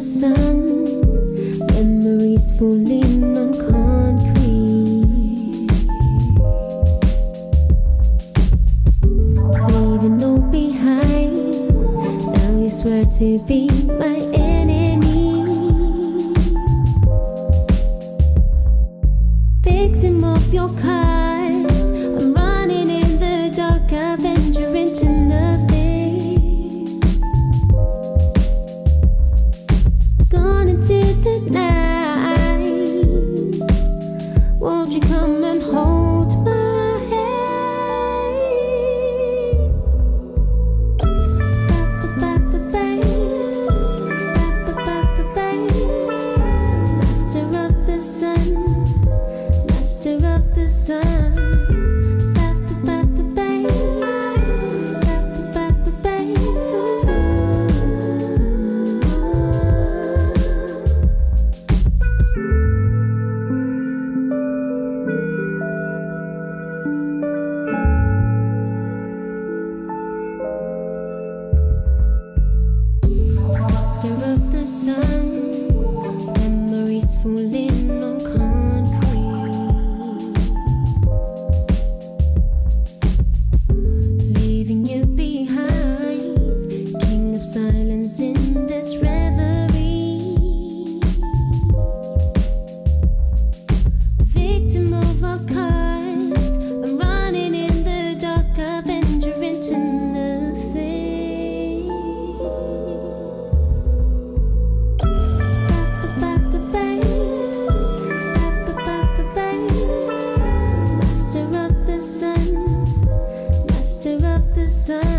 sun, memories falling on concrete, leaving all behind. Now you swear to be my enemy, victim of your cards. I'm running in the dark, I venture into nothing. Gone into the night, won't you come and hold my hand? Master of the sun, master of the sun. Master of the sun, memories falling on concrete, leaving you behind. King of silence in this reverie, victim of our cards. I'm running in the dark, I venture into nothing. Master of the sun, master of the sun.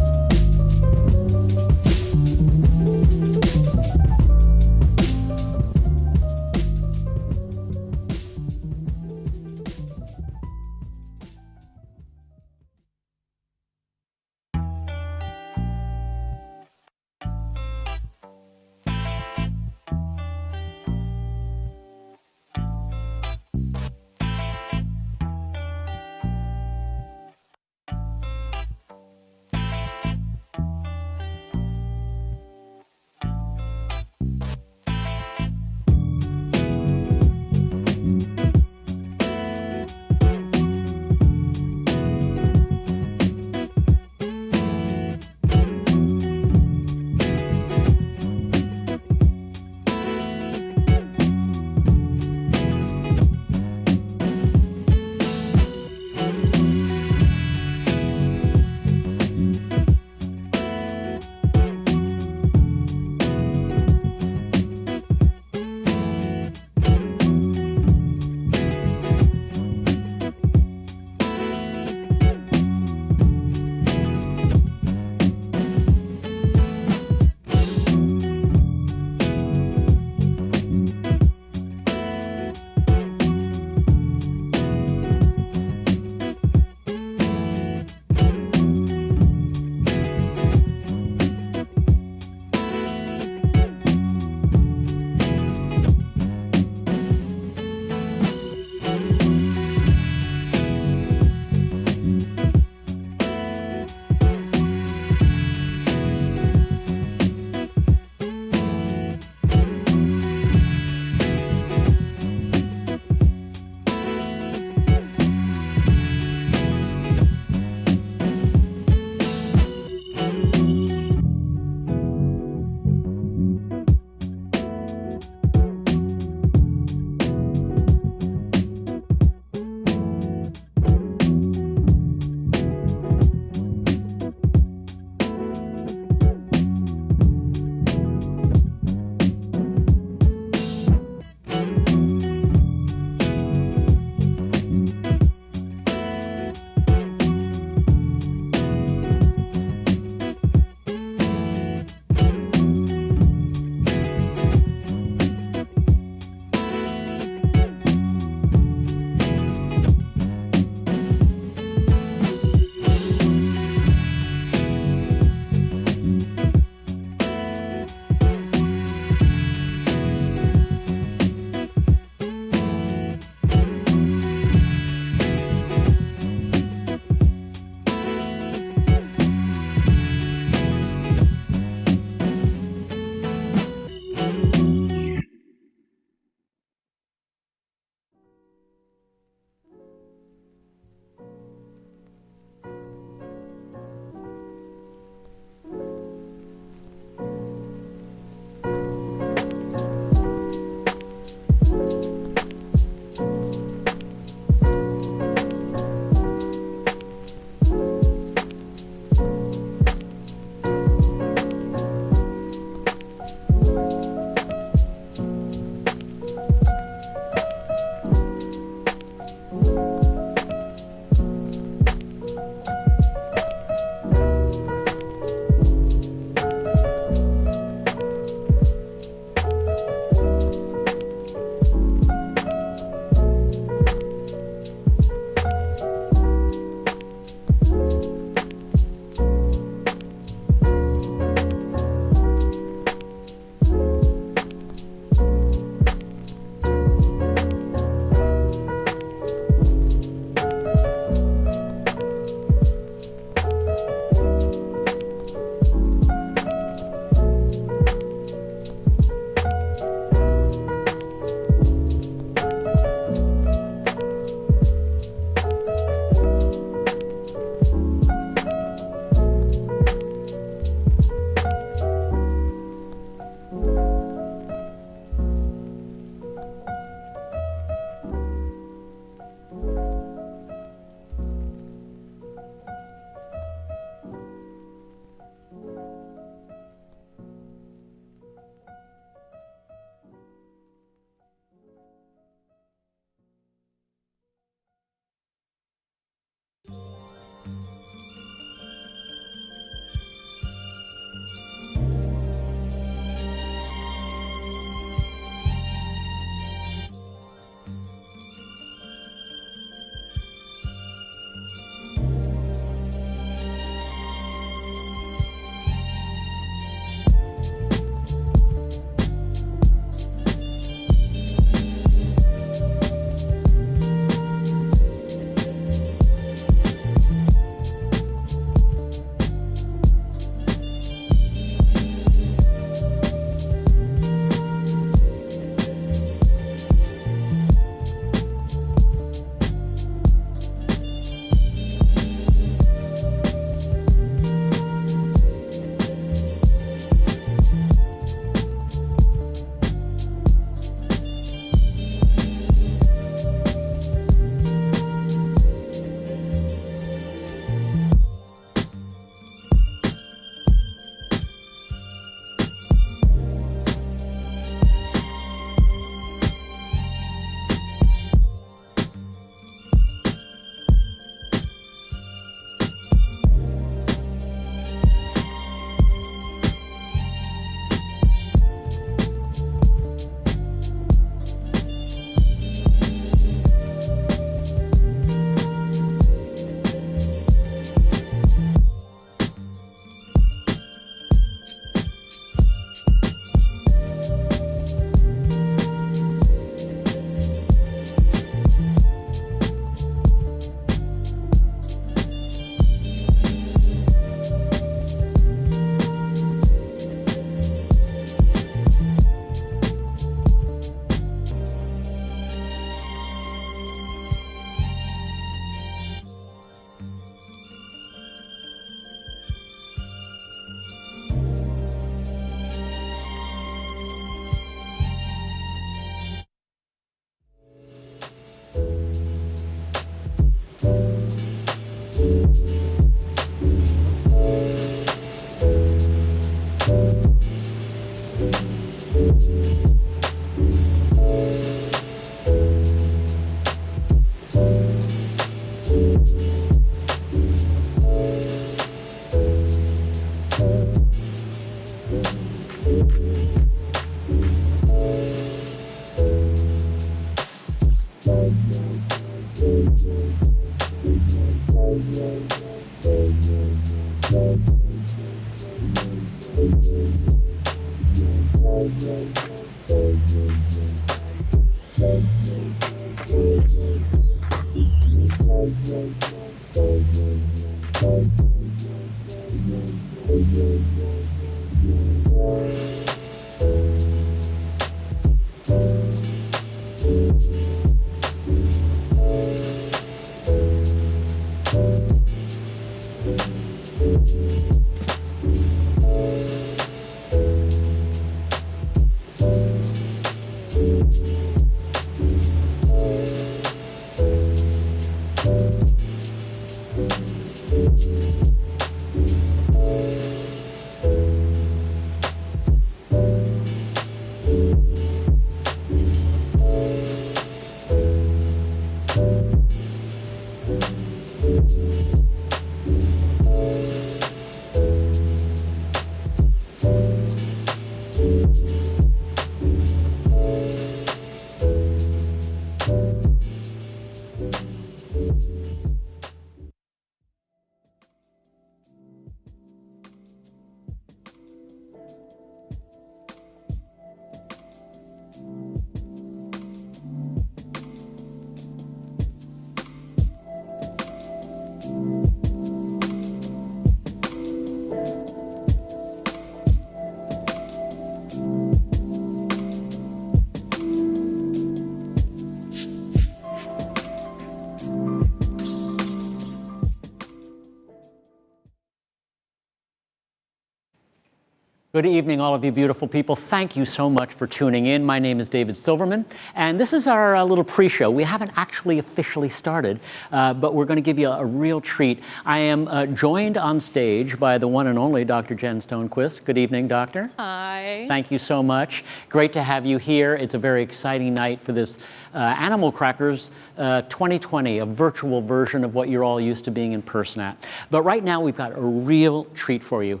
Good evening, all of you beautiful people. Thank you so much for tuning in. My name is David Silverman, and this is our little pre-show. We haven't actually officially started, but we're going to give you a real treat. I am joined on stage by the one and only Dr. Jen Stonequist. Good evening, Doctor. Hi. Thank you so much. Great to have you here. It's a very exciting night for this Animal Krackers 2020, a virtual version of what you're all used to being in person at. But right now, we've got a real treat for you.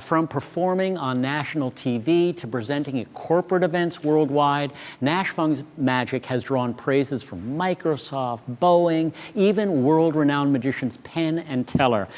From performing on national TV to presenting at corporate events worldwide, Nash Fung's magic has drawn praises from Microsoft, Boeing, even world-renowned magicians Penn and Teller.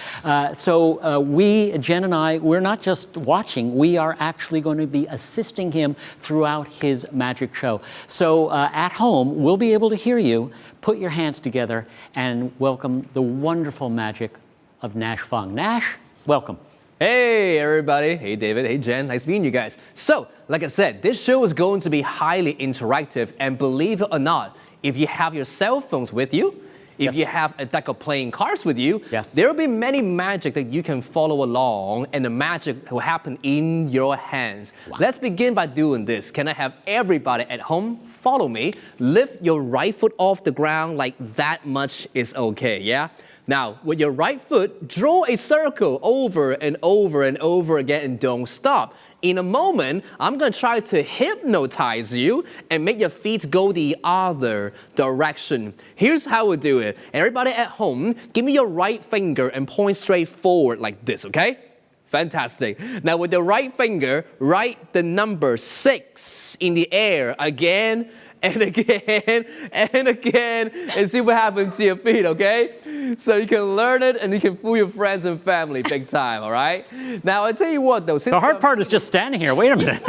So we, Jen and I, we're not just watching, we are actually going to be assisting him throughout his magic show. So at home, we'll be able to hear you. Put your hands together and welcome the wonderful magic of Nash Fung. Nash, welcome. Hey everybody, hey David, hey Jen, nice meeting you guys. So, like I said, this show is going to be highly interactive, and believe it or not, if you have your cell phones with you, if you have a deck of playing cards with you, there will be many magic that you can follow along, and the magic will happen in your hands. Wow. Let's begin by doing this. Can I have everybody at home follow me? Lift your right foot off the ground like that much is okay, yeah? Now, with your right foot, draw a circle over and over and over again and don't stop. In a moment, I'm going to try to hypnotize you and make your feet go the other direction. Here's how we do it. Everybody at home, give me your right finger and point straight forward like this, okay? Fantastic. Now, with the right finger, write the number 6 in the air again and again and again, and see what happens to your feet, okay? So you can learn it and you can fool your friends and family big time, all right? Now, I tell you what, though. The hard part is just standing here. Wait a minute.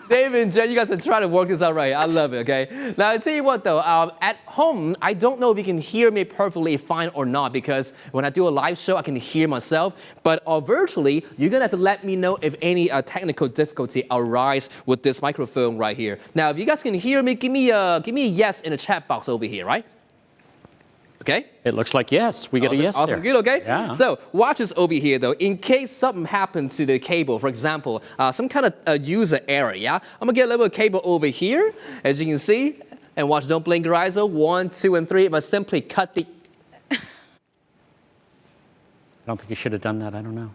David and Jen, you guys are trying to work this out right. I love it, okay? Now, I tell you what, though. At home, I don't know if you can hear me perfectly fine or not, because when I do a live show, I can hear myself. But virtually, you're going to have to let me know if any technical difficulty arise with this microphone right here. Now, if you guys can hear me, give me a yes in the chat box over here, right? Okay? It looks like yes. We get a yes there. Awesome, good, okay? Yeah. So watch this over here, though. In case something happens to the cable, for example, some kind of user error, yeah? I'm going to get a little cable over here, as you can see. And watch, don't blink your eyes, though. 1, 2, and 3. But simply cut the... I don't think you should have done that. I don't know.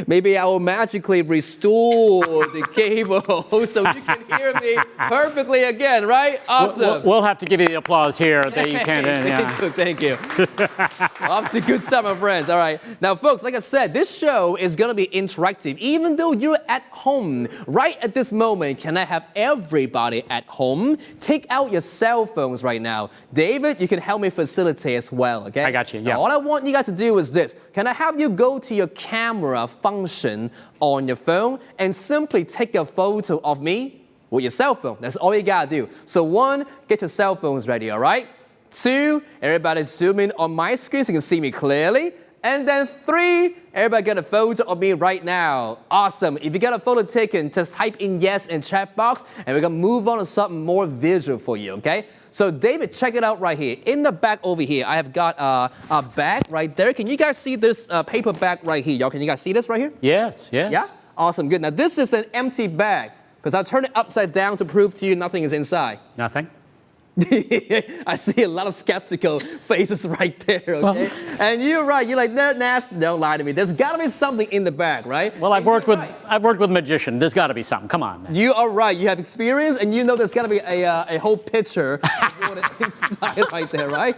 Maybe I will magically restore the cable so you can hear me perfectly again, right? Awesome. We'll have to give you the applause here that you can't. Thank you. Obviously, good stuff, my friends. All right. Now, folks, like I said, this show is going to be interactive. Even though you're at home, right at this moment, can I have everybody at home take out your cell phones right now? David, you can help me facilitate as well, okay? I got you, yeah. Now, all I want you guys to do is this. Can I have you go to your camera function on your phone and simply take a photo of me with your cell phone? That's all you gotta do. So 1, get your cell phones ready, all right? 2, everybody zoom in on my screen so you can see me clearly. And then 3, everybody get a photo of me right now. Awesome. If you got a photo taken, just type in yes in chat box and we're gonna move on to something more visual for you, okay? So David, check it out right here. In the back over here, I have got a bag right there. Can you guys see this paper bag right here? Y'all, can you guys see this right here? Yes, yes. Yeah? Awesome, good. Now this is an empty bag because I'll turn it upside down to prove to you nothing is inside. Nothing? I see a lot of skeptical faces right there, okay? Well, and you're right, you're like, Nash, don't lie to me. There's gotta be something in the bag, right? Well, I've worked with a magician. There's gotta be something. Come on, man. You are right, you have experience and you know there's gotta be a whole picture of what is inside right there, right?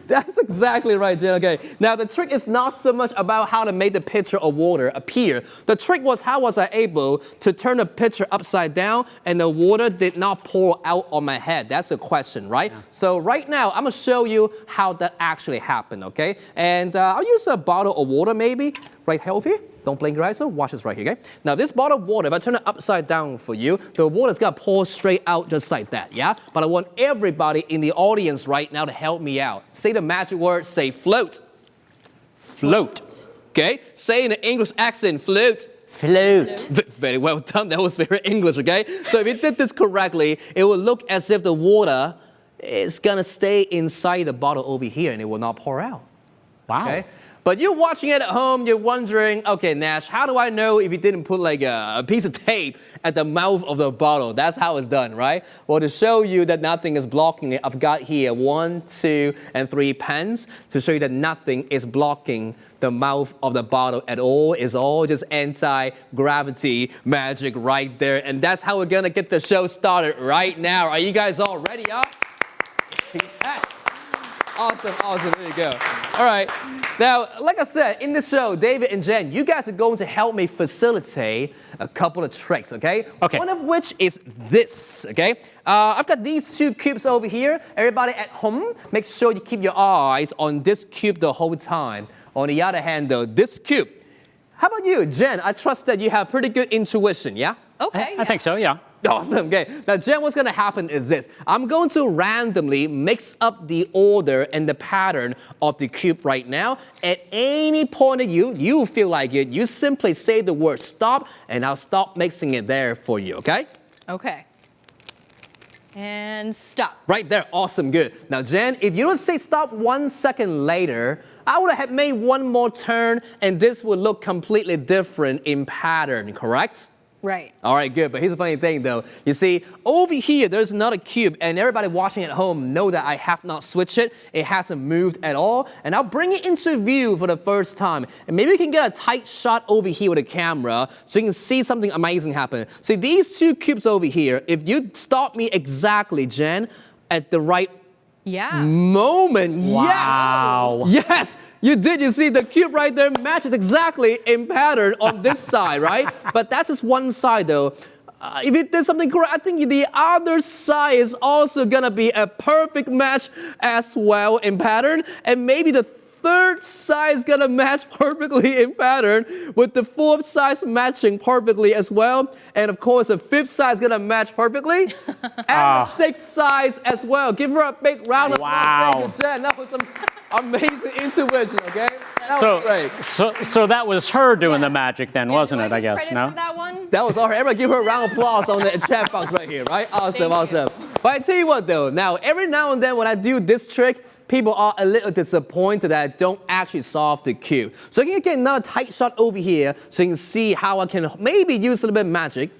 That's exactly right, Jen, okay. Now the trick is not so much about how to make the picture of water appear. The trick was how was I able to turn the picture upside down and the water did not pour out on my head. That's the question. Right? Yeah. So right now, I'm gonna show you how that actually happened, okay? And I'll use a bottle of water maybe, right here. Don't blink your eyes, so watch this right here, okay? Now this bottle of water, if I turn it upside down for you, the water's gonna pour straight out just like that, yeah? But I want everybody in the audience right now to help me out. Say the magic word, say float. Float. Okay? Say in an English accent, float. Float. Very well done. That was very English, okay? So if you did this correctly, it will look as if the water is gonna stay inside the bottle over here and it will not pour out. Wow. Okay? But you're watching it at home, you're wondering, okay, Nash, how do I know if you didn't put like a piece of tape at the mouth of the bottle? That's how it's done, right? Well, to show you that nothing is blocking it, I've got here 1, 2, and 3 pens to show you that nothing is blocking the mouth of the bottle at all. It's all just anti-gravity magic right there. And that's how we're gonna get the show started right now. Are you guys all ready up? Yes. Awesome, there you go. All right, now, like I said, in this show, David and Jen, you guys are going to help me facilitate a couple of tricks, okay? Okay. One of which is this, okay? I've got these 2 cubes over here. Everybody at home, make sure you keep your eyes on this cube the whole time. On the other hand, though, this cube. How about you, Jen? I trust that you have pretty good intuition, yeah? Okay. I think so, yeah. Awesome, okay. Now, Jen, what's gonna happen is this. I'm going to randomly mix up the order and the pattern of the cube right now. At any point of you feel like it, you simply say the word stop, and I'll stop mixing it there for you, okay? Okay. And stop. Right there, awesome, good. Now, Jen, if you don't say stop 1 second later, I would have made one more turn, and this would look completely different in pattern, correct? Right. All right, good. But here's the funny thing, though. You see, over here, there's another cube, and everybody watching at home know that I have not switched it. It hasn't moved at all, and I'll bring it into view for the first time. And maybe we can get a tight shot over here with a camera so you can see something amazing happen. See, these 2 cubes over here, if you stop me exactly, Jen, at the right moment, wow. Yes! You did, you see the cube right there matches exactly in pattern on this side, right? But that's just one side though. If you did something correct, I think the other side is also gonna be a perfect match as well in pattern. And maybe the 3rd side is gonna match perfectly in pattern with the 4th side matching perfectly as well. And of course, the 5th side is gonna match perfectly. And the 6th side as well. Give her a big round of applause. Thank you, Jen. That was some amazing intuition, okay? That was great. So that was her doing the magic then, wasn't it, I guess? Credit No? for that one? That was all right. Everybody give her a round of applause on the chat box right here, right? Awesome. But I tell you what though, now every now and then when I do this trick, people are a little disappointed that I don't actually solve the cube. So you can get another tight shot over here so you can see how I can maybe use a little bit of magic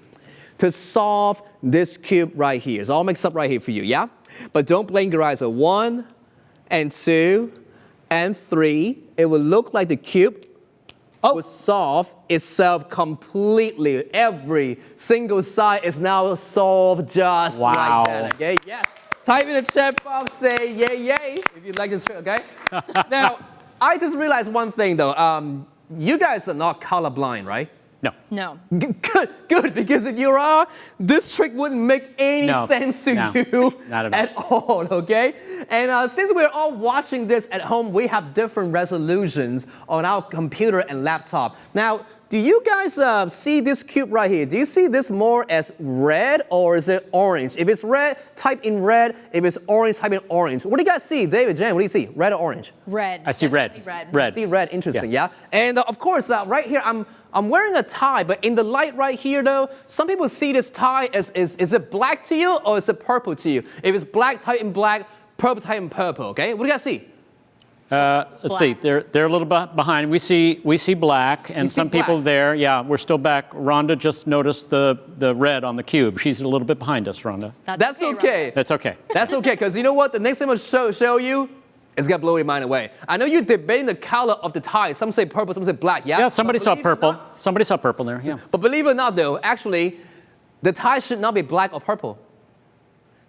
to solve this cube right here. It's all mixed up right here for you, yeah? But don't blink your eyes. So 1 and 2 and 3. It will look like the cube would solve itself completely. Every single side is now solved just Wow. like that. Okay, yeah. Type in the chat box, say yay, yay, if you like this trick, okay? Now, I just realized one thing though. You guys are not colorblind, right? No. Good, because if you are, this trick wouldn't make any sense to you not at all, okay? And since we're all watching this at home, we have different resolutions on our computer and laptop. Now, do you guys see this cube right here? Do you see this more as red or is it orange? If it's red, type in red. If it's orange, type in orange. What do you guys see? David, Jen, what do you see? Red or orange? Red. I see red. Red. See red, interesting, Yes. yeah? And of course, right here, I'm wearing a tie, but in the light right here though, some people see this tie as, is it black to you or is it purple to you? If it's black, type in black, purple, type in purple, okay? What do you guys see? Let's see, they're a little bit behind. We see black, and see some people black. there. Yeah, we're still back. Rhonda just noticed the red on the cube. She's a little bit behind us, Rhonda. That's okay. That's okay. That's okay, because you know what? The next thing I'm gonna show you is gonna blow your mind away. I know you're debating the color of the tie. Some say purple, some say black, yeah? Yeah, somebody But saw believe it or purple. not- Somebody saw purple there. Yeah. But believe it or not though, actually, the tie should not be black or purple.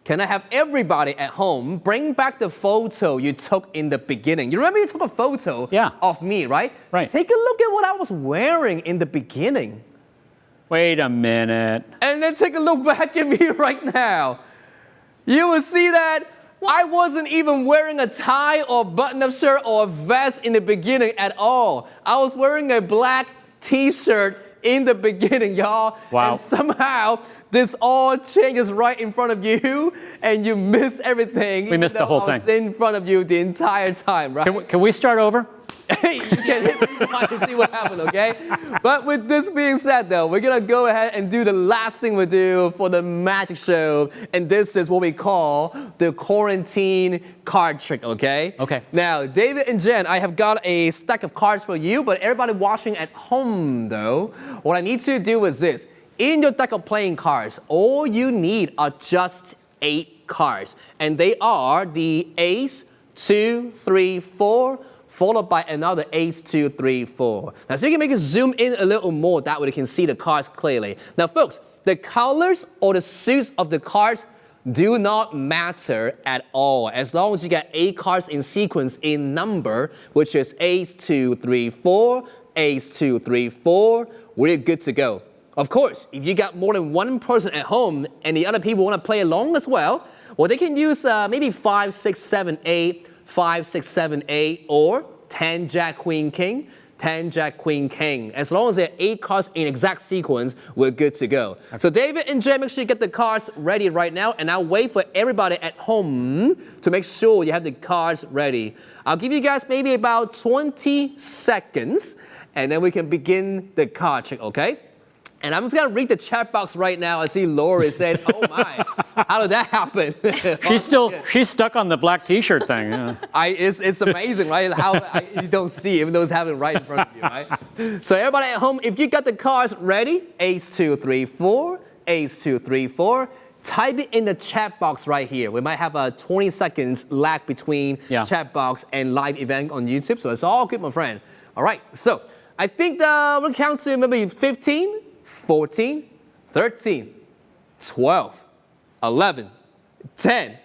Can I have everybody at home bring back the photo you took in the beginning? You remember you took a photo of me, right? Right. Take a look at what I was wearing in the beginning. Wait a minute. And then take a look back at me right now. You will see that I wasn't even wearing a tie or button-up shirt or a vest in the beginning at all. I was wearing a black t-shirt in the beginning, y'all. Wow. And somehow, this all changes right in front of you, and you miss everything. We missed the whole I was thing. in front of you the entire time, right? Can we start over? You can hit rewind to see what happened, okay? But with this being said, though, we're gonna go ahead and do the last thing we do for the magic show, and this is what we call the quarantine card trick, okay? Okay. Now, David and Jen, I have got a stack of cards for you, but everybody watching at home, though, what I need you to do is this. In your deck of playing cards, all you need are just 8 cards, and they are the ace, 2, 3, 4, followed by another ace, 2, 3, 4. Now, so you can make it zoom in a little more, that way you can see the cards clearly. Now, folks, the colors or the suits of the cards do not matter at all, as long as you get 8 cards in sequence in number, which is ace, 2, 3, 4, ace, 2, 3, 4, we're good to go. Of course, if you got more than one person at home and the other people want to play along as well, they can use maybe 5, 6, 7, 8, 5, 6, 7, 8, or 10, Jack, Queen, King, 10, Jack, Queen, King. As long as there are 8 cards in exact sequence, we're good to go. So David and Jay, make sure you get the cards ready right now, and I'll wait for everybody at home to make sure you have the cards ready. I'll give you guys maybe about 20 seconds, and then we can begin the card trick, okay? And I'm just gonna read the chat box right now. I see Lori said, "Oh my, how did that happen?" She's stuck on the black T-shirt thing. Yeah. It's amazing, right? How you don't see, even though it's happening right in front of you, right? So everybody at home, if you got the cards ready, ace, 2, 3, 4, ace, 2, 3, 4. Type it in the chat box right here. We might have a 20 seconds lag between chat box and live event on YouTube, so it's all good, my friend. All right, so I think we'll count to maybe 15. 14, 13, 12, 11, 10,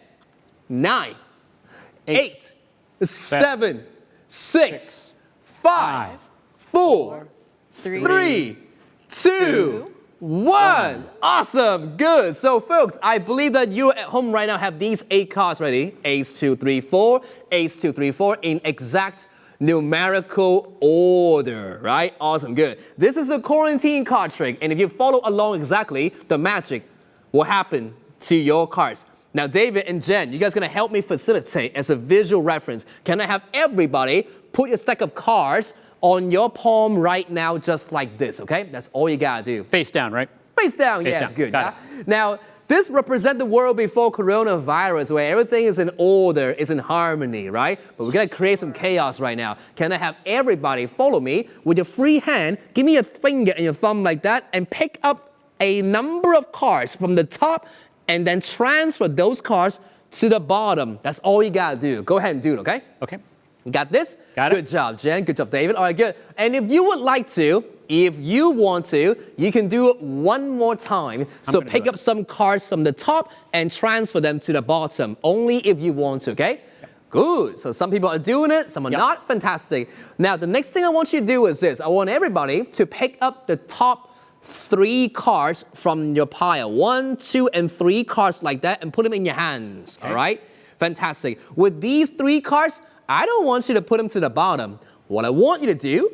9, 8, 7, 6, 5, 4, 3, 2, 1. Awesome, good. So folks, I believe that you at home right now have these 8 cards ready. Ace, 2, 3, 4, ace, 2, 3, 4 in exact numerical order, right? Awesome, good. This is a quarantine card trick, and if you follow along exactly, the magic will happen to your cards. Now, David and Jen, you guys gonna help me facilitate as a visual reference. Can I have everybody put your stack of cards on your palm right now, just like this, okay? That's all you gotta do. Face down, right? Face down, Face yes, down. good. Got Yeah? Now, this represents the world before coronavirus, where everything is in order, is in harmony, right? But we're gonna create some chaos right now. Can I have everybody follow me with your free hand? Give me a finger and your thumb like that, and pick up a number of cards from the top, and then transfer those cards to the bottom. That's all you gotta do. Go ahead and do it, okay? Okay. You got this? Got it. Good job, Jen. Good job, David. All right, good. And if you would like to, if you want to, you can do it one more time. So pick up some cards from the top and transfer them to the bottom, only if you want to, okay? Good. So some people are doing it, some are not. Fantastic. Now, the next thing I want you to do is this. I want everybody to pick up the top 3 cards from your pile. 1, 2, and 3 cards like that and put them in your hands, all right? Fantastic. With these 3 cards, I don't want you to put them to the bottom. What I want you to do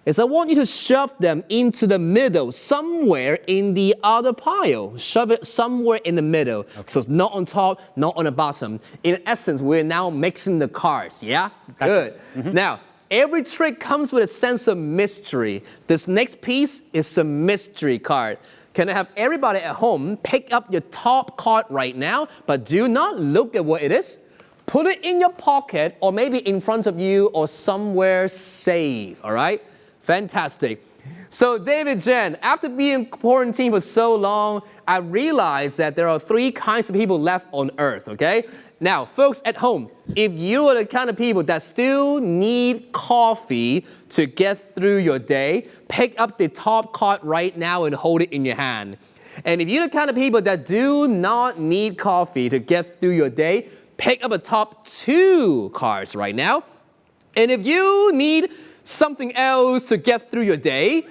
is I want you to shove them into the middle, somewhere in the other pile. Shove it somewhere in the middle. So it's not on top, not on the bottom. In essence, we're now mixing the cards, yeah? Gotcha. Good. Now, every trick comes with a sense of mystery. This next piece is a mystery card. Can I have everybody at home pick up your top card right now, but do not look at what it is. Put it in your pocket or maybe in front of you or somewhere safe, all right? Fantastic. So David, Jen, after being quarantined for so long, I realized that there are 3 kinds of people left on earth, okay? Now, folks at home, if you are the kind of people that still need coffee to get through your day, pick up the top card right now and hold it in your hand. And if you're the kind of people that do not need coffee to get through your day, pick up the top 2 cards right now. And if you need something else to get through your day,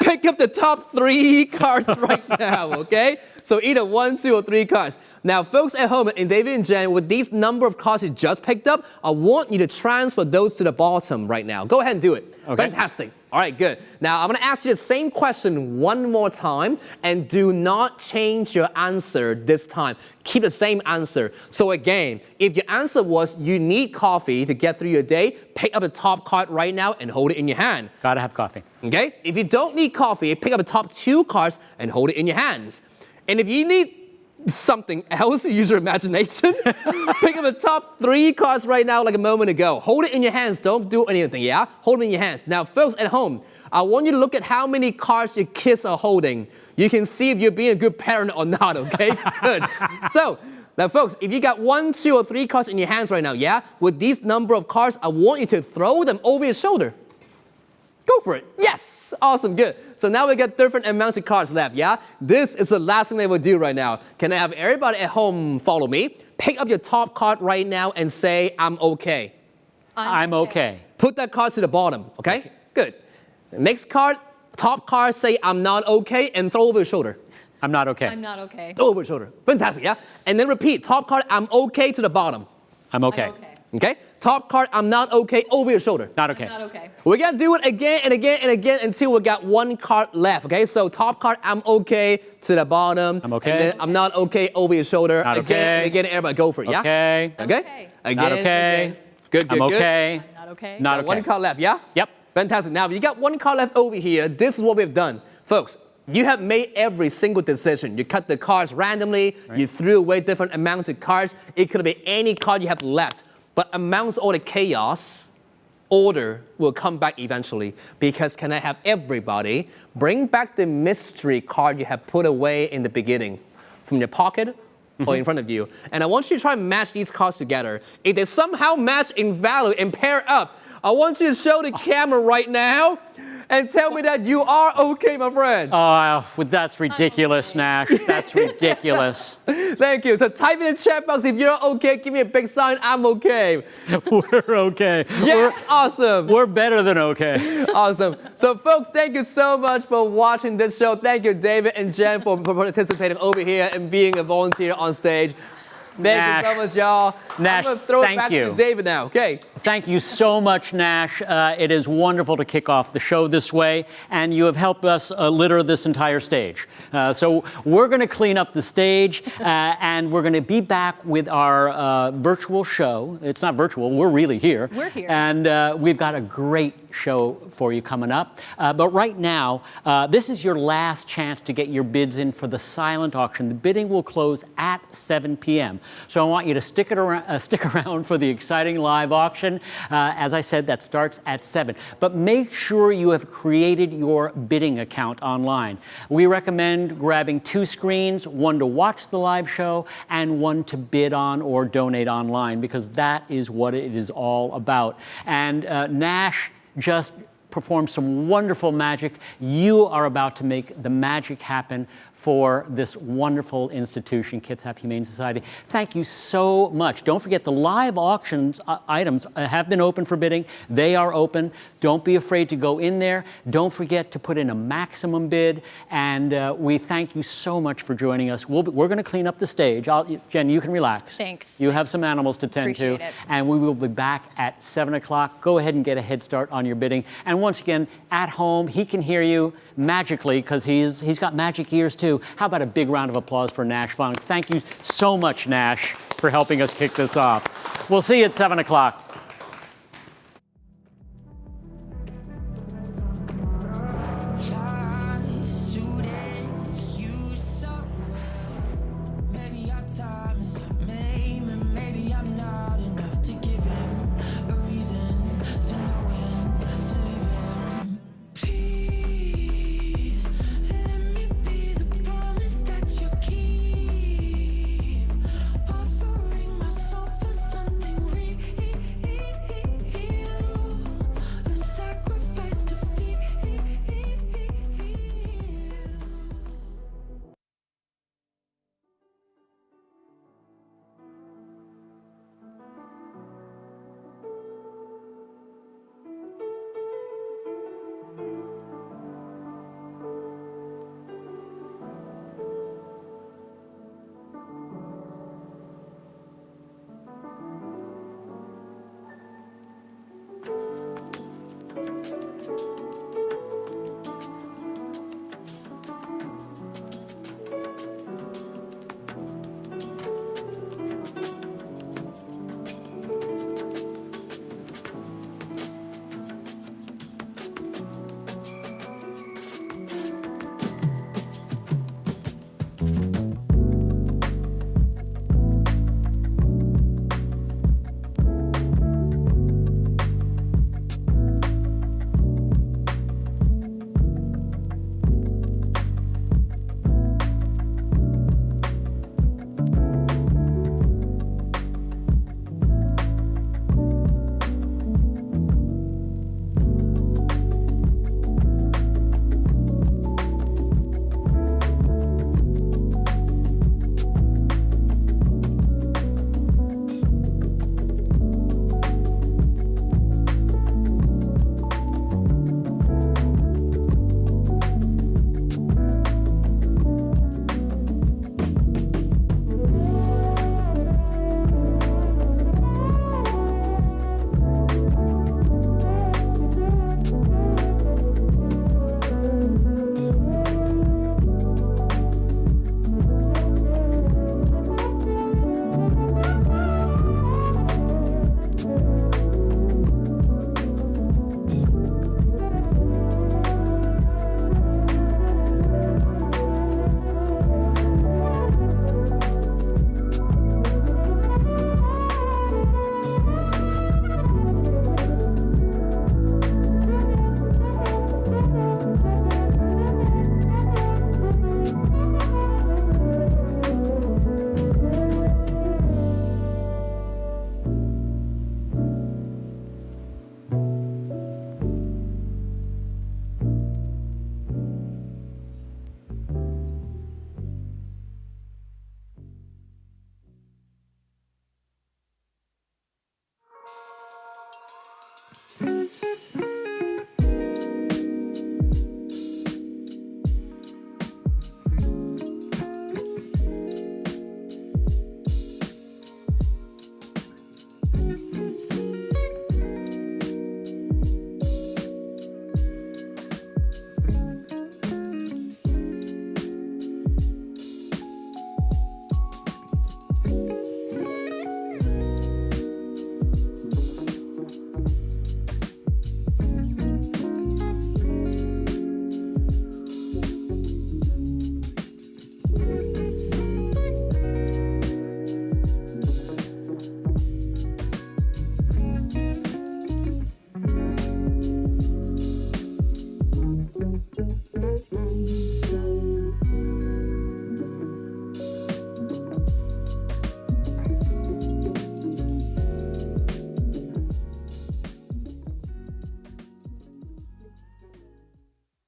pick up the top 3 cards right now, okay? So either 1, 2, or 3 cards. Now, folks at home, and David and Jen, with these number of cards you just picked up, I want you to transfer those to the bottom right now. Go ahead and do it. Okay. Fantastic. All right, good. Now, I'm going to ask you the same question one more time, and do not change your answer this time. Keep the same answer. So again, if your answer was you need coffee to get through your day, pick up the top card right now and hold it in your hand. Gotta have coffee. Okay? If you don't need coffee, pick up the top 2 cards and hold it in your hands. And if you need something else, use your imagination, pick up the top 3 cards right now like a moment ago. Hold it in your hands. Don't do anything, yeah? Hold them in your hands. Now, folks at home, I want you to look at how many cards your kids are holding. You can see if you're being a good parent or not, okay? Good. So, now, folks, if you got 1, 2, or 3 cards in your hands right now, yeah? With these number of cards, I want you to throw them over your shoulder. Go for it. Yes. Awesome. Good. So now we got different amounts of cards left, yeah? This is the last thing they will do right now. Can I have everybody at home follow me? Pick up your top card right now and say, I'm okay. I'm okay. Put that card to the bottom, okay? Good. Next card, top card, say, I'm not okay, and throw over your shoulder. I'm not okay. I'm not okay. Throw over your shoulder. Fantastic, yeah? And then repeat, top card, I'm okay to the bottom. I'm okay. I'm okay. Okay? Top card, I'm not okay, over your shoulder. Not okay. I'm not okay. We're gonna do it again and again and again until we got 1 card left, okay? So top card, I'm okay to the bottom. I'm okay. And then I'm not okay, over your shoulder. Not again okay. and again, everybody go for it, yeah? Okay. Okay? okay. Again, Not okay. again. Good, good, I'm good. okay. Not okay. Not Got 1 okay. card left, yeah? Yep. Fantastic. Now, you got 1 card left over here. This is what we've done. Folks, you have made every single decision. You cut the cards randomly. Right. You threw away different amounts of cards. It could have been any card you have left. But amongst all the chaos, order will come back eventually. Because can I have everybody bring back the mystery card you have put away in the beginning from your pocket or in front of you. And I want you to try and match these cards together. If they somehow match in value and pair up, I want you to show the camera right now and tell me that you are okay, my friend. That's ridiculous, Nash. That's ridiculous. Thank you. So type in the chat box if you're okay. Give me a big sign. I'm okay. We're okay. Yes, awesome. We're better than okay. Awesome. So, folks, thank you so much for watching this show. Thank you, David and Jen, for participating over here and being a volunteer on stage. Thank you so much, y'all. Nash, I'm going to throw it thank back you. to David now, okay? Thank you so much, Nash. It is wonderful to kick off the show this way, and you have helped us litter this entire stage. So we're going to clean up the stage, and we're going to be back with our virtual show. It's not virtual. We're really here. We're here. And we've got a great show for you coming up. But right now, this is your last chance to get your bids in for the silent auction. The bidding will close at 7 p.m. So I want you to stick around for the exciting live auction. As I said, that starts at 7. But make sure you have created your bidding account online. We recommend grabbing 2 screens, one to watch the live show and one to bid on or donate online, because that is what it is all about. And Nash just performed some wonderful magic. You are about to make the magic happen for this wonderful institution, Kitsap Humane Society. Thank you so much. Don't forget, the live auctions items have been open for bidding. They are open. Don't be afraid to go in there. Don't forget to put in a maximum bid. And we thank you so much for joining us. We're going to clean up the stage. Jen, you can relax. Thanks. You have some animals to tend Appreciate to. it. And we will be back at 7 o'clock. Go ahead and get a head start on your bidding. And once again, at home, he can hear you magically because he's got magic ears too. How about a big round of applause for Nash Funk? Thank you so much, Nash, for helping us kick this off. We'll see you at 7 o'clock.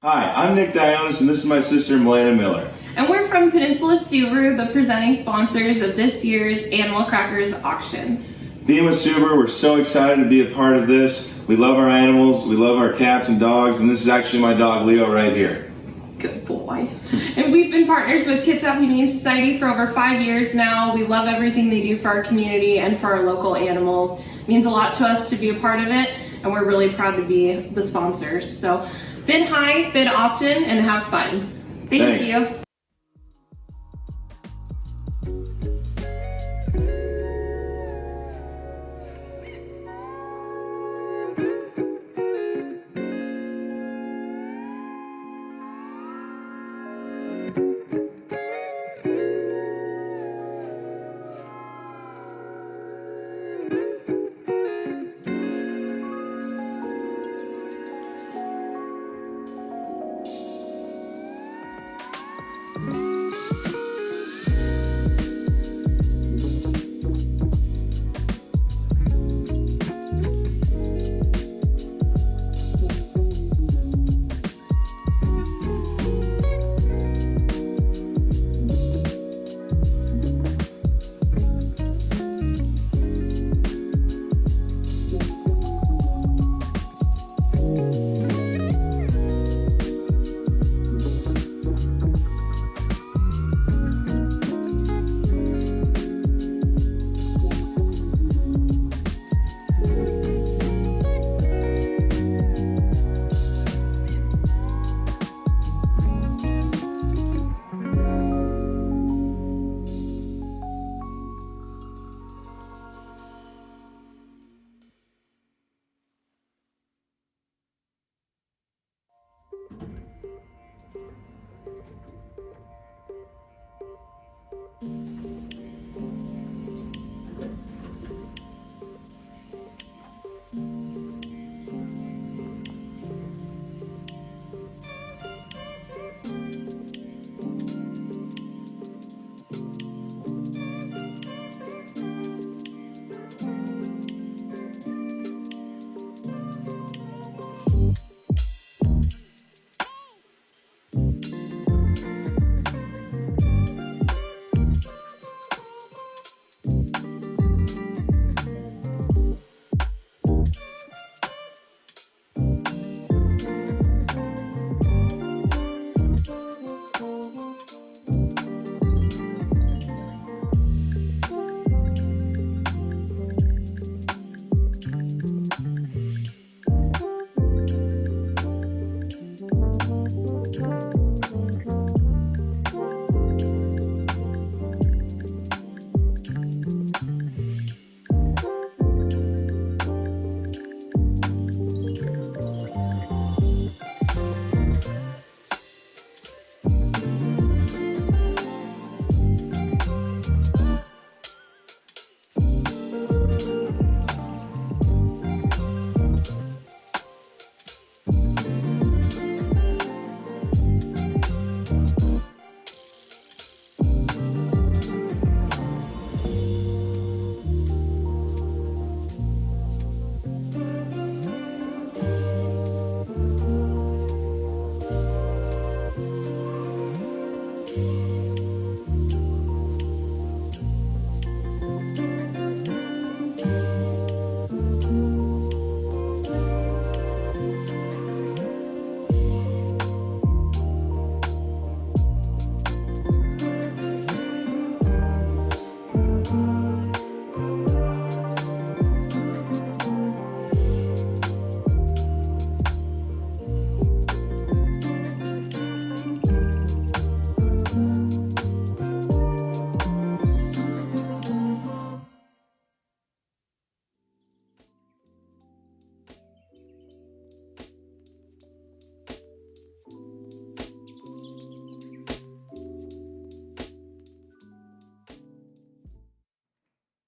Hi, I'm Nick Dionis, and this is my sister, Milena Miller. And we're from Peninsula Subaru, the presenting sponsors of this year's Animal Crackers auction. Being with Subaru, we're so excited to be a part of this. We love our animals, we love our cats and dogs, and this is actually my dog, Leo, right here. Good boy. And we've been partners with Kids Out Humane Society for over 5 years now. We love everything they do for our community and for our local animals. It means a lot to us to be a part of it, and we're really proud to be the sponsors. So bid high, bid often, and have fun. Thank Thanks. you.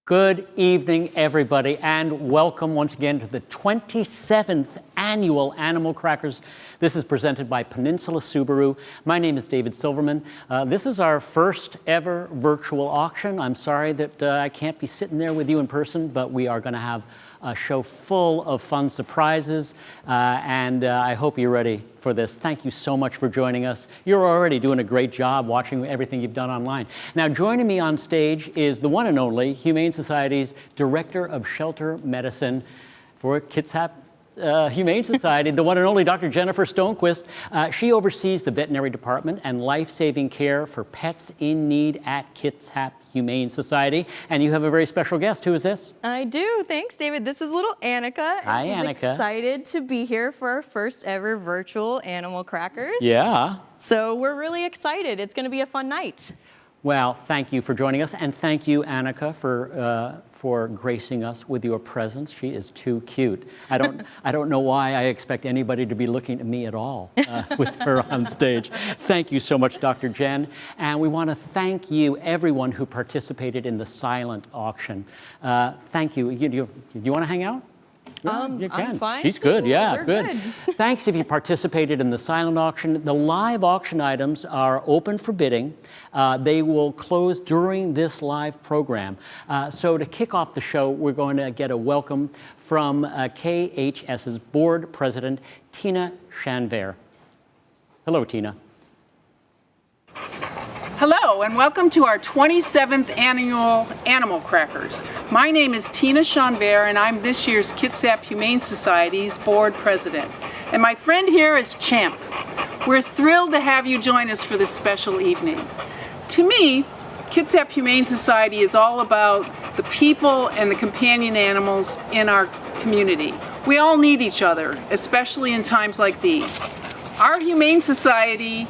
Good evening, everybody, and welcome once again to the 27th Annual Animal Crackers. This is presented by Peninsula Subaru. My name is David Silverman. This is our first ever virtual auction. I'm sorry that I can't be sitting there with you in person, but we are going to have a show full of fun surprises, and I hope you're ready for this. Thank you so much for joining us. You're already doing a great job watching everything you've done online. Now, joining me on stage is the one and only Humane Society's Director of Shelter Medicine for Kitsap Humane Society, the one and only Dr. Jennifer Stonequist. She oversees the veterinary department and life-saving care for pets in need at Kitsap Humane Society. And you have a very special guest. Who is this? I do. Thanks, David. This is little Annika. Hi, and she's Annika. excited to be here for our first ever virtual Animal Crackers. Yeah. So we're really excited. It's going to be a fun night. Well, thank you for joining us, and thank you, Annika, for gracing us with your presence. She is too cute. I don't know why I expect anybody to be looking at me at all with her on stage. Thank you so much, Dr. Jen, and we want to thank you, everyone who participated in the silent auction. Thank you. You want to hang out? You can. I'm fine. She's good, yeah, We're good. Thanks if you participated in the silent auction. The live auction items are open for bidding. They will close during this live program. So to kick off the show, we're going to get a welcome from KHS's board president, Tina Shanver. Hello, Tina. Hello and welcome to our 27th annual Animal Crackers. My name is Tina Shanver and I'm this year's Kitsap Humane Society's board president. And my friend here is Champ. We're thrilled to have you join us for this special evening. To me, Kitsap Humane Society is all about the people and the companion animals in our community. We all need each other, especially in times like these. Our Humane Society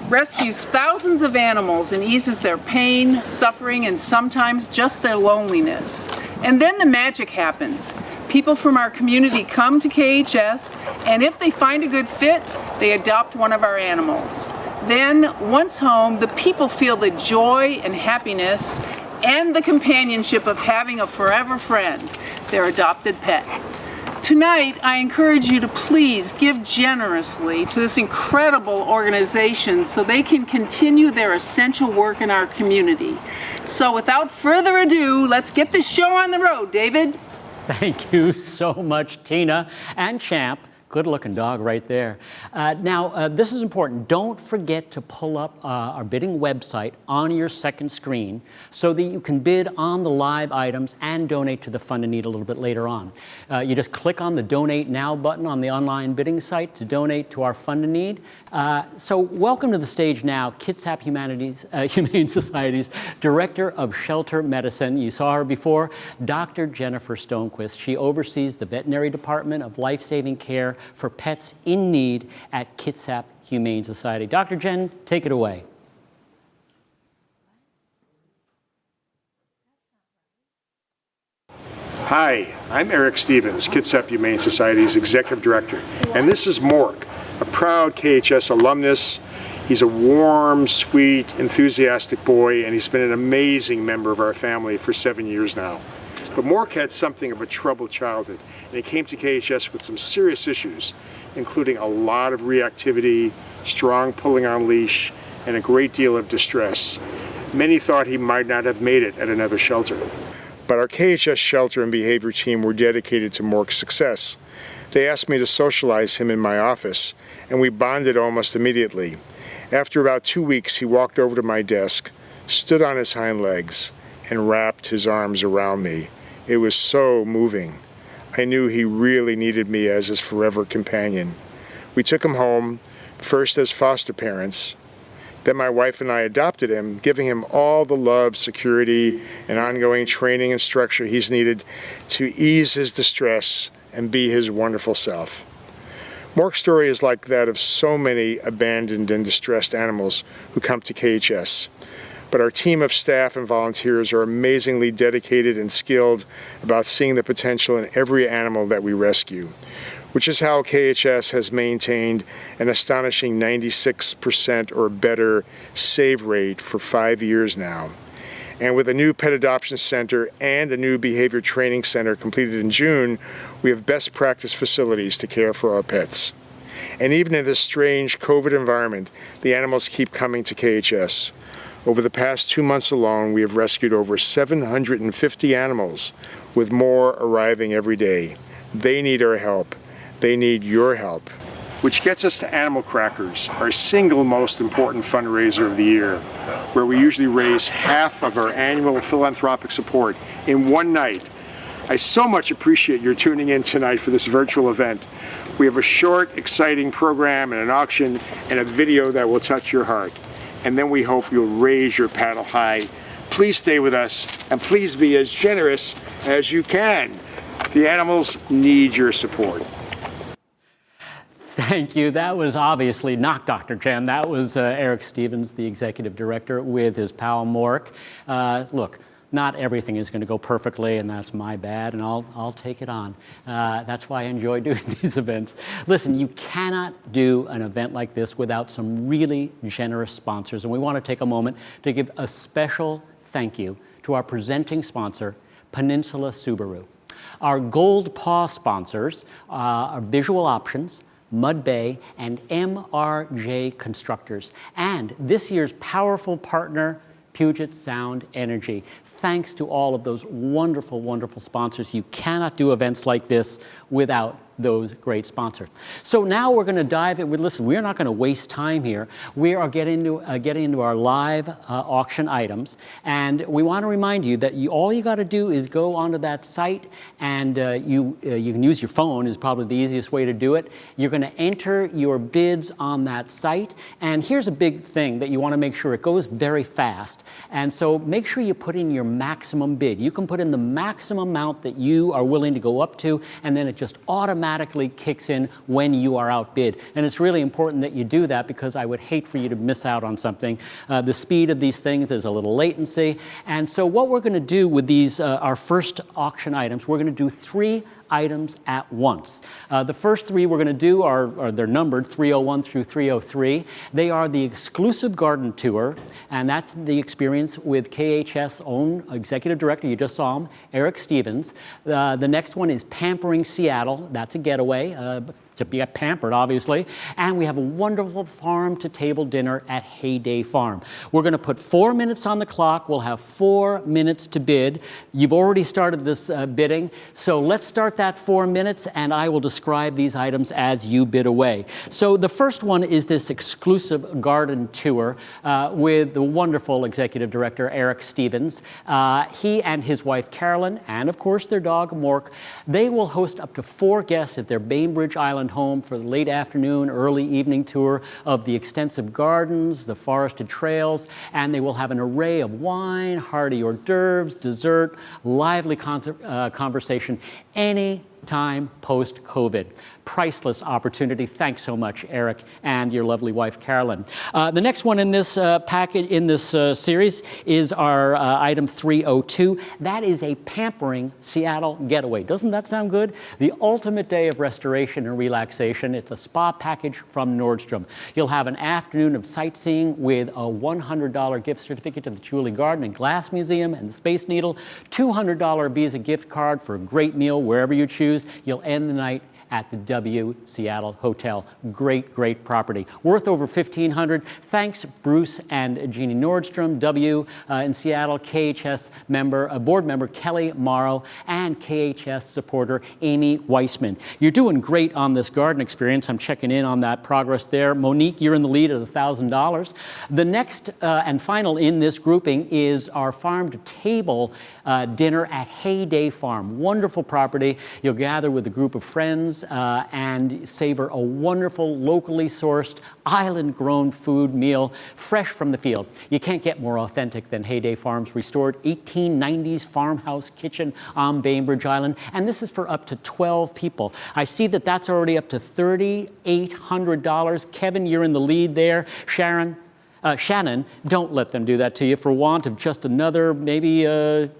rescues thousands of animals and eases their pain, suffering, and sometimes just their loneliness. And then the magic happens. People from our community come to KHS, and if they find a good fit, they adopt one of our animals. Then, once home, the people feel the joy and happiness and the companionship of having a forever friend, their adopted pet. Tonight, I encourage you to please give generously to this incredible organization so they can continue their essential work in our community. So without further ado, let's get this show on the road, David. Thank you so much, Tina and Champ. Good-looking dog right there. Now, this is important. Don't forget to pull up our bidding website on your second screen so that you can bid on the live items and donate to the Fund a Need a little bit later on. You just click on the Donate Now button on the online bidding site to donate to our Fund a Need. So welcome to the stage now, Kitsap Humane Society's Director of Shelter Medicine. You saw her before, Dr. Jennifer Stonequist. She oversees the Veterinary Department of Life-Saving Care for pets in need at Kitsap Humane Society. Dr. Jen, take it away. Hi, I'm Eric Stevens, Kitsap Humane Society's Executive Director, and this is Mork, a proud KHS alumnus. He's a warm, sweet, enthusiastic boy, and he's been an amazing member of our family for 7 years now. But Mork had something of a troubled childhood, and he came to KHS with some serious issues, including a lot of reactivity, strong pulling on leash, and a great deal of distress. Many thought he might not have made it at another shelter. But our KHS shelter and behavior team were dedicated to Mork's success. They asked me to socialize him in my office, and we bonded almost immediately. After about 2 weeks, he walked over to my desk, stood on his hind legs, and wrapped his arms around me. It was so moving. I knew he really needed me as his forever companion. We took him home, first as foster parents. Then my wife and I adopted him, giving him all the love, security, and ongoing training and structure he's needed to ease his distress and be his wonderful self. Mork's story is like that of so many abandoned and distressed animals who come to KHS. But our team of staff and volunteers are amazingly dedicated and skilled about seeing the potential in every animal that we rescue, which is how KHS has maintained an astonishing 96% or better save rate for 5 years now. And with a new pet adoption center and a new behavior training center completed in June, we have best practice facilities to care for our pets. And even in this strange COVID environment, the animals keep coming to KHS. Over the past 2 months alone, we have rescued over 750 animals, with more arriving every day. They need our help. They need your help. Which gets us to Animal Crackers, our single most important fundraiser of the year, where we usually raise half of our annual philanthropic support in one night. I so much appreciate your tuning in tonight for this virtual event. We have a short, exciting program and an auction and a video that will touch your heart. And then we hope you'll raise your paddle high. Please stay with us, and please be as generous as you can. The animals need your support. Thank you. That was obviously not Dr. Chen. That was Eric Stevens, the executive director, with his pal Mork. Look, not everything is going to go perfectly, and that's my bad, and I'll take it on. That's why I enjoy doing these events. Listen, you cannot do an event like this without some really generous sponsors, and we want to take a moment to give a special thank you to our presenting sponsor, Peninsula Subaru. Our Gold Paw sponsors are Visual Options, Mud Bay, and MRJ Constructors, and this year's powerful partner, Puget Sound Energy. Thanks to all of those wonderful, wonderful sponsors. You cannot do events like this without those great sponsors. So now we're going to dive in. Listen, we're not going to waste time here. We are getting into our live auction items, and we want to remind you that all you got to do is go onto that site, and you can use your phone is probably the easiest way to do it. You're going to enter your bids on that site, and here's a big thing that you want to make sure it goes very fast. And so make sure you put in your maximum bid. You can put in the maximum amount that you are willing to go up to, and then it just automatically kicks in when you are outbid. And it's really important that you do that, because I would hate for you to miss out on something. The speed of these things, there's a little latency. And so what we're going to do with these, our first auction items, we're going to do 3 items at once. The first 3 we're going to do are they're numbered 301 through 303. They are the exclusive garden tour, and that's the experience with KHS' own executive director. You just saw him, Eric Stevens. The next one is Pampering Seattle. That's a getaway. To be pampered, obviously. And we have a wonderful farm-to-table dinner at Heyday Farm. We're going to put 4 minutes on the clock. We'll have 4 minutes to bid. You've already started this bidding, so let's start that 4 minutes, and I will describe these items as you bid away. So the first one is this exclusive garden tour with the wonderful executive director, Eric Stevens. He and his wife, Carolyn, and of course their dog, Mork, they will host up to 4 guests at their Bainbridge Island home for the late afternoon, early evening tour of the extensive gardens, the forested trails, and they will have an array of wine, hearty hors d'oeuvres, dessert, lively conversation any time post-COVID. Priceless opportunity. Thanks so much, Eric, and your lovely wife, Carolyn. The next one in this packet, in this series, is our item 302. That is a Pampering Seattle getaway. Doesn't that sound good? The ultimate day of restoration and relaxation. It's a spa package from Nordstrom. You'll have an afternoon of sightseeing with a $100 gift certificate to the Julie Garden and Glass Museum and the Space Needle, $200 Visa gift card for a great meal wherever you choose. You'll end the night at the W Seattle Hotel. Great, great property. Worth over $1,500. Thanks, Bruce and Jeannie Nordstrom, W in Seattle, KHS member, board member Kelly Morrow, and KHS supporter Amy Weissman. You're doing great on this garden experience. I'm checking in on that progress there. Monique, you're in the lead at $1,000. The next and final in this grouping is our farm-to-table dinner at Heyday Farm. Wonderful property. You'll gather with a group of friends and savor a wonderful, locally sourced, island-grown food meal, fresh from the field. You can't get more authentic than Heyday Farm's restored 1890s farmhouse kitchen on Bainbridge Island, and this is for up to 12 people. I see that that's already up to $3,800. Kevin, you're in the lead there. Shannon, don't let them do that to you for want of just another, maybe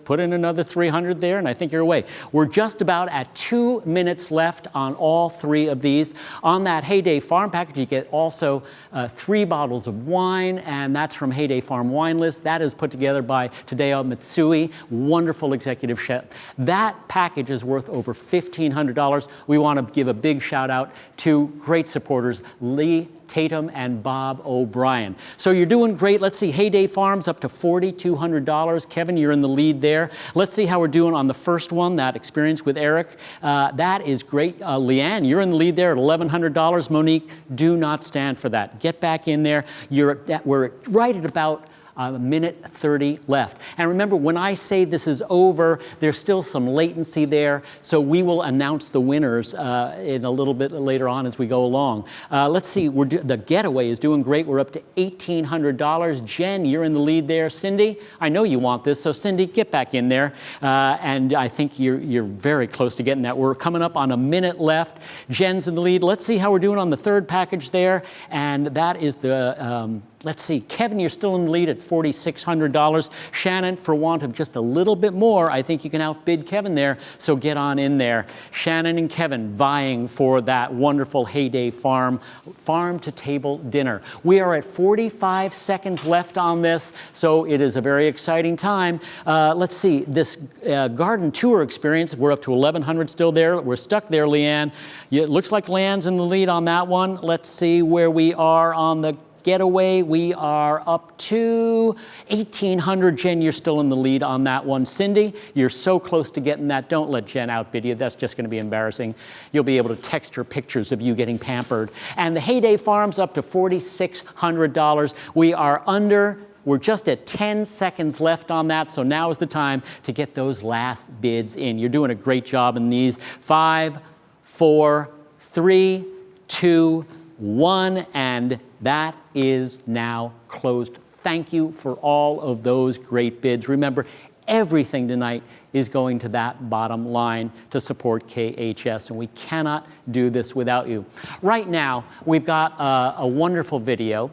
put in another 300 there, and I think you're away. We're just about at 2 minutes left on all 3 of these. On that Heyday Farm package, you get also 3 bottles of wine, and that's from Heyday Farm Wine List. That is put together by Tadeo Mitsui, wonderful executive chef. That package is worth over $1,500. We want to give a big shout out to great supporters, Lee Tatum and Bob O'Brien. So you're doing great. Let's see, Heyday Farms up to $4,200. Kevin, you're in the lead there. Let's see how we're doing on the first one, that experience with Eric. That is great. Leanne, you're in the lead there at $1,100. Monique, do not stand for that. Get back in there. We're right at about a minute 30 left. And remember, when I say this is over, there's still some latency there, so we will announce the winners in a little bit later on as we go along. Let's see, the getaway is doing great. We're up to $1,800. Jen, you're in the lead there. Cindy, I know you want this, so Cindy, get back in there. And I think you're very close to getting that. We're coming up on a minute left. Jen's in the lead. Let's see how we're doing on the third package there. And that is the, let's see, Kevin, you're still in the lead at $4,600. Shannon, for want of just a little bit more, I think you can outbid Kevin there, so get on in there. Shannon and Kevin vying for that wonderful Heyday farm-to-table dinner. We are at 45 seconds left on this, so it is a very exciting time. Let's see, this garden tour experience, we're up to 1,100 still there. We're stuck there, Leanne. It looks like Leanne's in the lead on that one. Let's see where we are on the getaway. We are up to 1,800. Jen, you're still in the lead on that one. Cindy, you're so close to getting that. Don't let Jen outbid you. That's just going to be embarrassing. You'll be able to text her pictures of you getting pampered. And the Heyday Farms up to $4,600. We're just at 10 seconds left on that, so now is the time to get those last bids in. You're doing a great job in these. 5, 4, 3, 2, 1, and that is now closed. Thank you for all of those great bids. Remember, everything tonight is going to that bottom line to support KHS, and we cannot do this without you. Right now, we've got a wonderful video.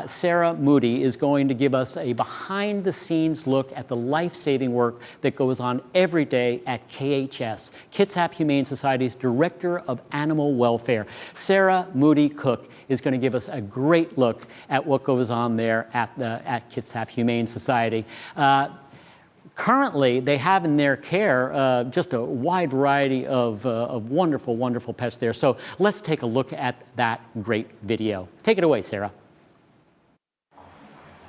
Sarah Moody is going to give us a behind-the-scenes look at the life-saving work that goes on every day at KHS, Kitsap Humane Society's Director of Animal Welfare. Sarah Moody Cook is going to give us a great look at what goes on there at Kitsap Humane Society. Currently, they have in their care just a wide variety of wonderful, wonderful pets there. So let's take a look at that great video. Take it away, Sarah.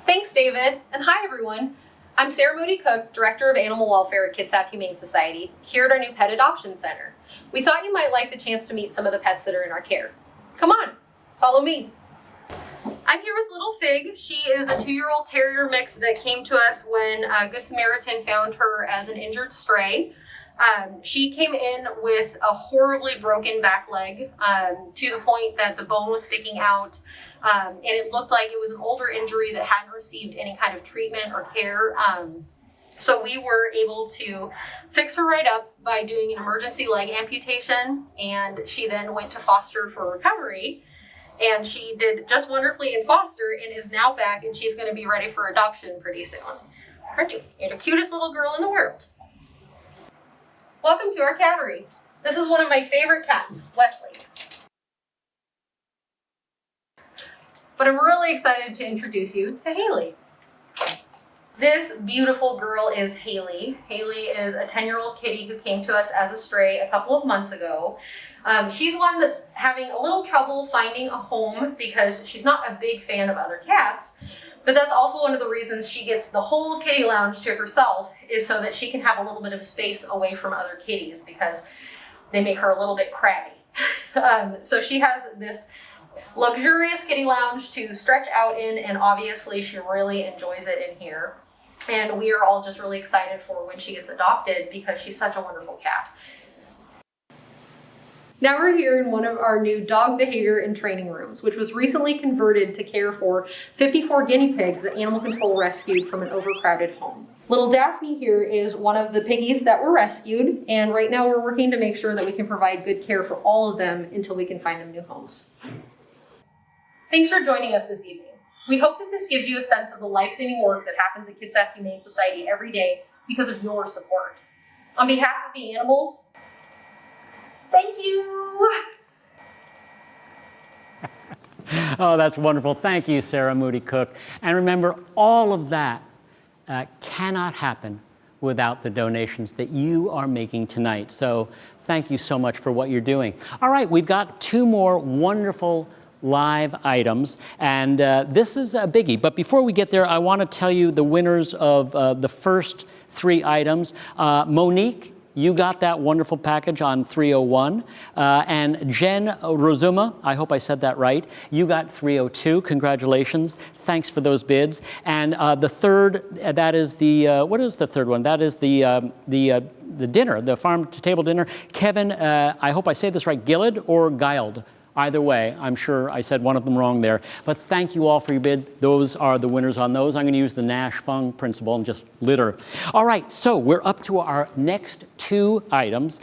Thanks, David, and hi, everyone. I'm Sarah Moody Cook, Director of Animal Welfare at Kitsap Humane Society, here at our new Pet Adoption Center. We thought you might like the chance to meet some of the pets that are in our care. Come on, follow me. I'm here with Little Fig. She is a 2-year-old terrier mix that came to us when Good Samaritan found her as an injured stray. She came in with a horribly broken back leg to the point that the bone was sticking out, and it looked like it was an older injury that hadn't received any kind of treatment or care. So we were able to fix her right up by doing an emergency leg amputation, and she then went to foster for recovery. And she did just wonderfully in foster and is now back, and she's going to be ready for adoption pretty soon. Aren't you? You're the cutest little girl in the world. Welcome to our cattery. This is one of my favorite cats, Wesley. But I'm really excited to introduce you to Haley. This beautiful girl is Haley. Haley is a 10-year-old kitty who came to us as a stray a couple of months ago. She's one that's having a little trouble finding a home because she's not a big fan of other cats, but that's also one of the reasons she gets the whole kitty lounge to herself, is so that she can have a little bit of space away from other kitties because they make her a little bit crabby. So she has this luxurious kitty lounge to stretch out in, and obviously she really enjoys it in here. And we are all just really excited for when she gets adopted because she's such a wonderful cat. Now we're here in one of our new dog behavior and training rooms, which was recently converted to care for 54 guinea pigs that animal control rescued from an overcrowded home. Little Daphne here is one of the piggies that were rescued, and right now we're working to make sure that we can provide good care for all of them until we can find them new homes. Thanks for joining us this evening. We hope that this gives you a sense of the life-saving work that happens at Kitsap Humane Society every day because of your support. On behalf of the animals, thank you. Oh, that's wonderful. Thank you, Sarah Moody Cook. And remember, all of that cannot happen without the donations that you are making tonight. So thank you so much for what you're doing. All right, we've got 2 more wonderful live items, and this is a biggie. But before we get there, I want to tell you the winners of the first 3 items. Monique, you got that wonderful package on 301. And Jen Rozuma, I hope I said that right, you got 302. Congratulations. Thanks for those bids. And the third, that is the, what is the third one? That is the dinner, the farm-to-table dinner. Kevin, I hope I say this right, Gillard or Guild? Either way, I'm sure I said one of them wrong there. But thank you all for your bid. Those are the winners on those. I'm going to use the Nash-Fung principle and just litter. All right, so we're up to our next 2 items.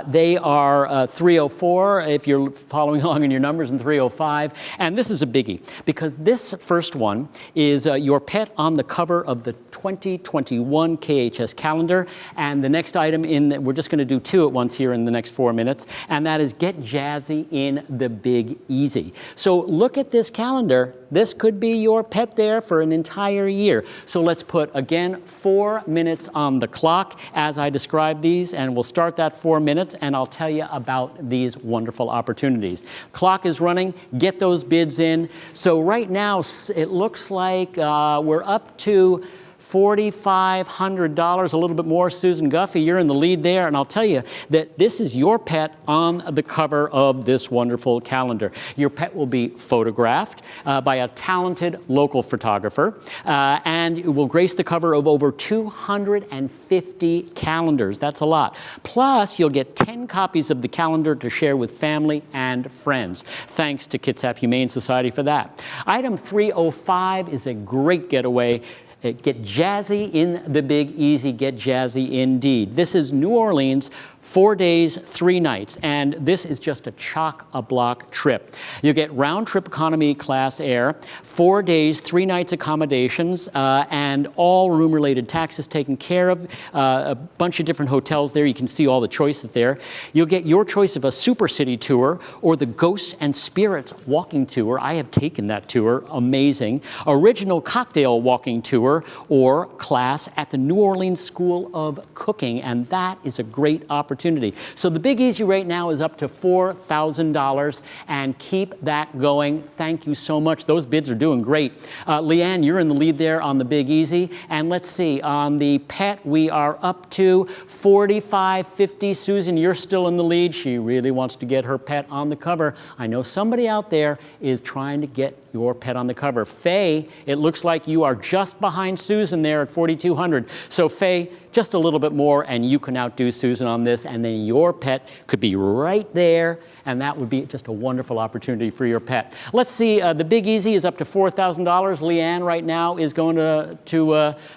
They are 304, if you're following along in your numbers, and 305. And this is a biggie, because this first one is your pet on the cover of the 2021 KHS calendar. And the next item we're just going to do 2 at once here in the next 4 minutes, and that is Get Jazzy in the Big Easy. So look at this calendar. This could be your pet there for an entire year. So let's put, again, 4 minutes on the clock as I describe these, and we'll start that 4 minutes, and I'll tell you about these wonderful opportunities. Clock is running. Get those bids in. So right now, it looks like we're up to $4,500, a little bit more. Susan Guffey, you're in the lead there, and I'll tell you that this is your pet on the cover of this wonderful calendar. Your pet will be photographed by a talented local photographer, and it will grace the cover of over 250 calendars. That's a lot. Plus, you'll get 10 copies of the calendar to share with family and friends. Thanks to Kitsap Humane Society for that. Item 305 is a great getaway. Get jazzy in the Big Easy. Get jazzy indeed. This is New Orleans, 4 days, 3 nights, and this is just a chock-a-block trip. You get round-trip economy class air, 4 days, 3 nights accommodations, and all room-related taxes taken care of. A bunch of different hotels there. You can see all the choices there. You'll get your choice of a Super City tour or the Ghosts and Spirits walking tour. I have taken that tour. Amazing. Original cocktail walking tour or class at the New Orleans School of Cooking, and that is a great opportunity. So the Big Easy right now is up to $4,000, and keep that going. Thank you so much. Those bids are doing great. Leanne, you're in the lead there on the Big Easy, and let's see, on the pet, we are up to $4,550. Susan, you're still in the lead. She really wants to get her pet on the cover. I know somebody out there is trying to get your pet on the cover. Faye, it looks like you are just behind Susan there at $4,200. So Faye, just a little bit more and you can outdo Susan on this, and then your pet could be right there, and that would be just a wonderful opportunity for your pet. Let's see, the Big Easy is up to $4,000. Leanne right now is going to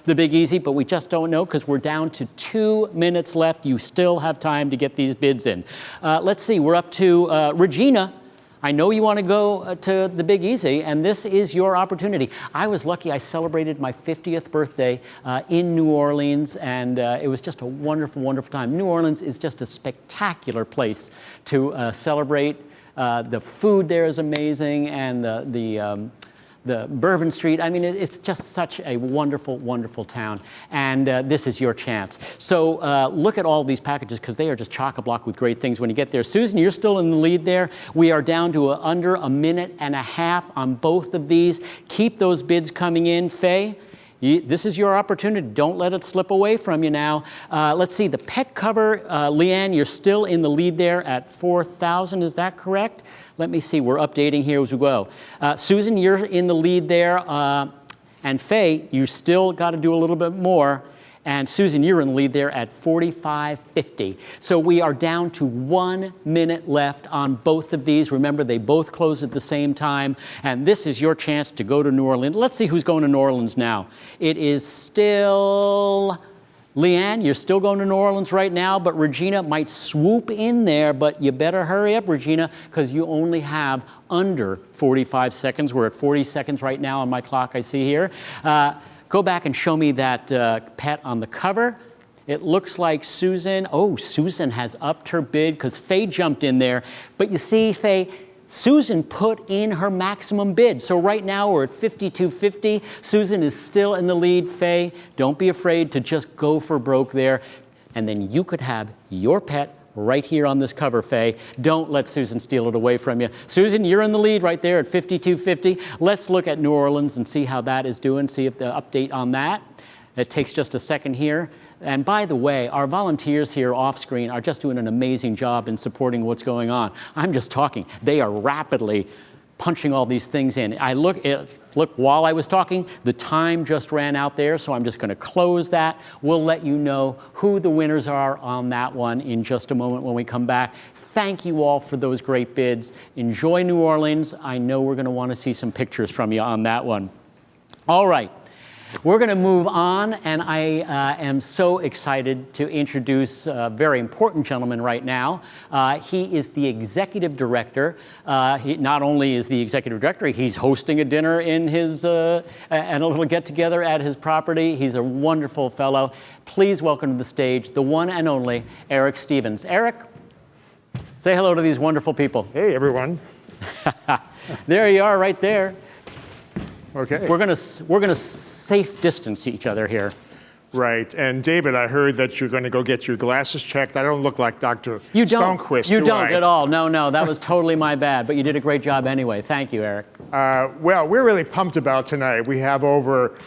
the Big Easy, but we just don't know because we're down to 2 minutes left. You still have time to get these bids in. Let's see, we're up to Regina. I know you want to go to the Big Easy, and this is your opportunity. I was lucky. I celebrated my 50th birthday in New Orleans, and it was just a wonderful, wonderful time. New Orleans is just a spectacular place to celebrate. The food there is amazing, and the Bourbon Street. I mean, it's just such a wonderful, wonderful town, and this is your chance. So look at all these packages because they are just chock-a-block with great things when you get there. Susan, you're still in the lead there. We are down to under a minute and a half on both of these. Keep those bids coming in. Faye, this is your opportunity. Don't let it slip away from you now. Let's see, the pet cover, Leanne, you're still in the lead there at $4,000. Is that correct? Let me see. We're updating here as we go. Susan, you're in the lead there. And Faye, you still got to do a little bit more. And Susan, you're in the lead there at $4,550. So we are down to 1 minute left on both of these. Remember, they both close at the same time. And this is your chance to go to New Orleans. Let's see who's going to New Orleans now. It is still Leanne, you're still going to New Orleans right now, but Regina might swoop in there, but you better hurry up, Regina, because you only have under 45 seconds. We're at 40 seconds right now on my clock I see here. Go back and show me that pet on the cover. It looks like Susan, Susan has upped her bid because Faye jumped in there. But you see, Faye, Susan put in her maximum bid. So right now we're at $5,250. Susan is still in the lead. Faye, don't be afraid to just go for broke there. And then you could have your pet right here on this cover, Faye. Don't let Susan steal it away from you. Susan, you're in the lead right there at 5250. Let's look at New Orleans and see how that is doing, see if the update on that. It takes just a second here. And by the way, our volunteers here off screen are just doing an amazing job in supporting what's going on. I'm just talking. They are rapidly punching all these things in. Look, while I was talking, the time just ran out there, so I'm just going to close that. We'll let you know who the winners are on that one in just a moment when we come back. Thank you all for those great bids. Enjoy New Orleans. I know we're going to want to see some pictures from you on that one. All right. We're going to move on, and I am so excited to introduce a very important gentleman right now. He is the executive director. He not only is the executive director, he's hosting a dinner in his and a little get-together at his property. He's a wonderful fellow. Please welcome to the stage the one and only Eric Stevens. Eric, say hello to these wonderful people. Hey, everyone. There you are, right there. Okay. We're gonna safe distance each other here. Right. And David, I heard that you're going to go get your glasses checked. I don't look like Dr. You don't. Stonequist, You do don't I? at all. No, that was totally my bad. But you did a great job anyway. Thank you, Eric. Well, we're really pumped about tonight. We have over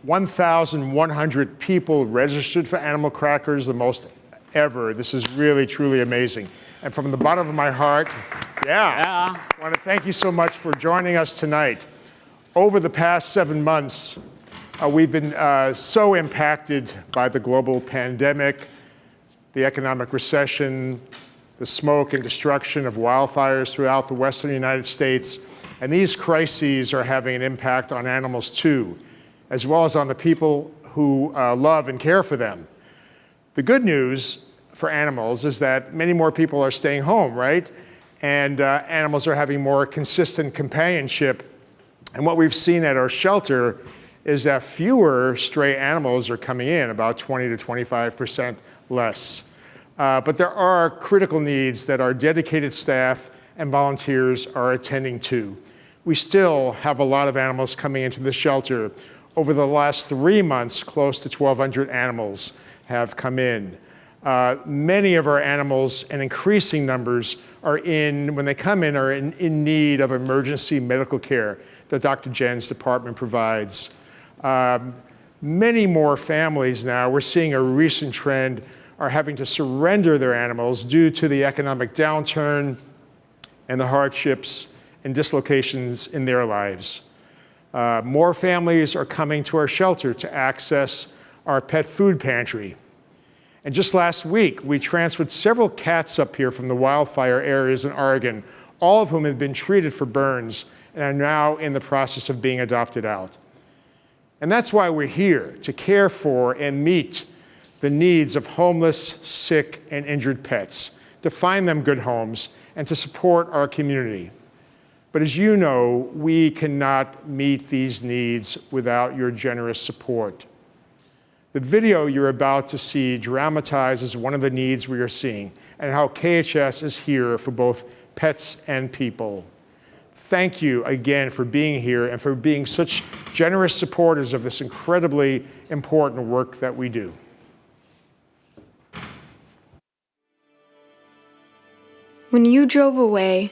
1,100 people registered for Animal Crackers, the most ever. This is really, truly amazing. And from the bottom of my heart, I want to thank you so much for joining us tonight. Over the past 7 months, we've been so impacted by the global pandemic, the economic recession, the smoke and destruction of wildfires throughout the western United States. And these crises are having an impact on animals too, as well as on the people who love and care for them. The good news for animals is that many more people are staying home, right? And animals are having more consistent companionship. And what we've seen at our shelter is that fewer stray animals are coming in, about 20 to 25% less. But there are critical needs that our dedicated staff and volunteers are attending to. We still have a lot of animals coming into the shelter. Over the last 3 months, close to 1,200 animals have come in. Many of our animals, and increasing numbers, when they come in, are in need of emergency medical care that Dr. Jen's department provides. Many more families now, we're seeing a recent trend, are having to surrender their animals due to the economic downturn and the hardships and dislocations in their lives. More families are coming to our shelter to access our pet food pantry. And just last week, we transferred several cats up here from the wildfire areas in Oregon, all of whom have been treated for burns and are now in the process of being adopted out. And that's why we're here, to care for and meet the needs of homeless, sick, and injured pets, to find them good homes, and to support our community. But as you know, we cannot meet these needs without your generous support. The video you're about to see dramatizes one of the needs we are seeing and how KHS is here for both pets and people. Thank you again for being here and for being such generous supporters of this incredibly important work that we do. When you drove away,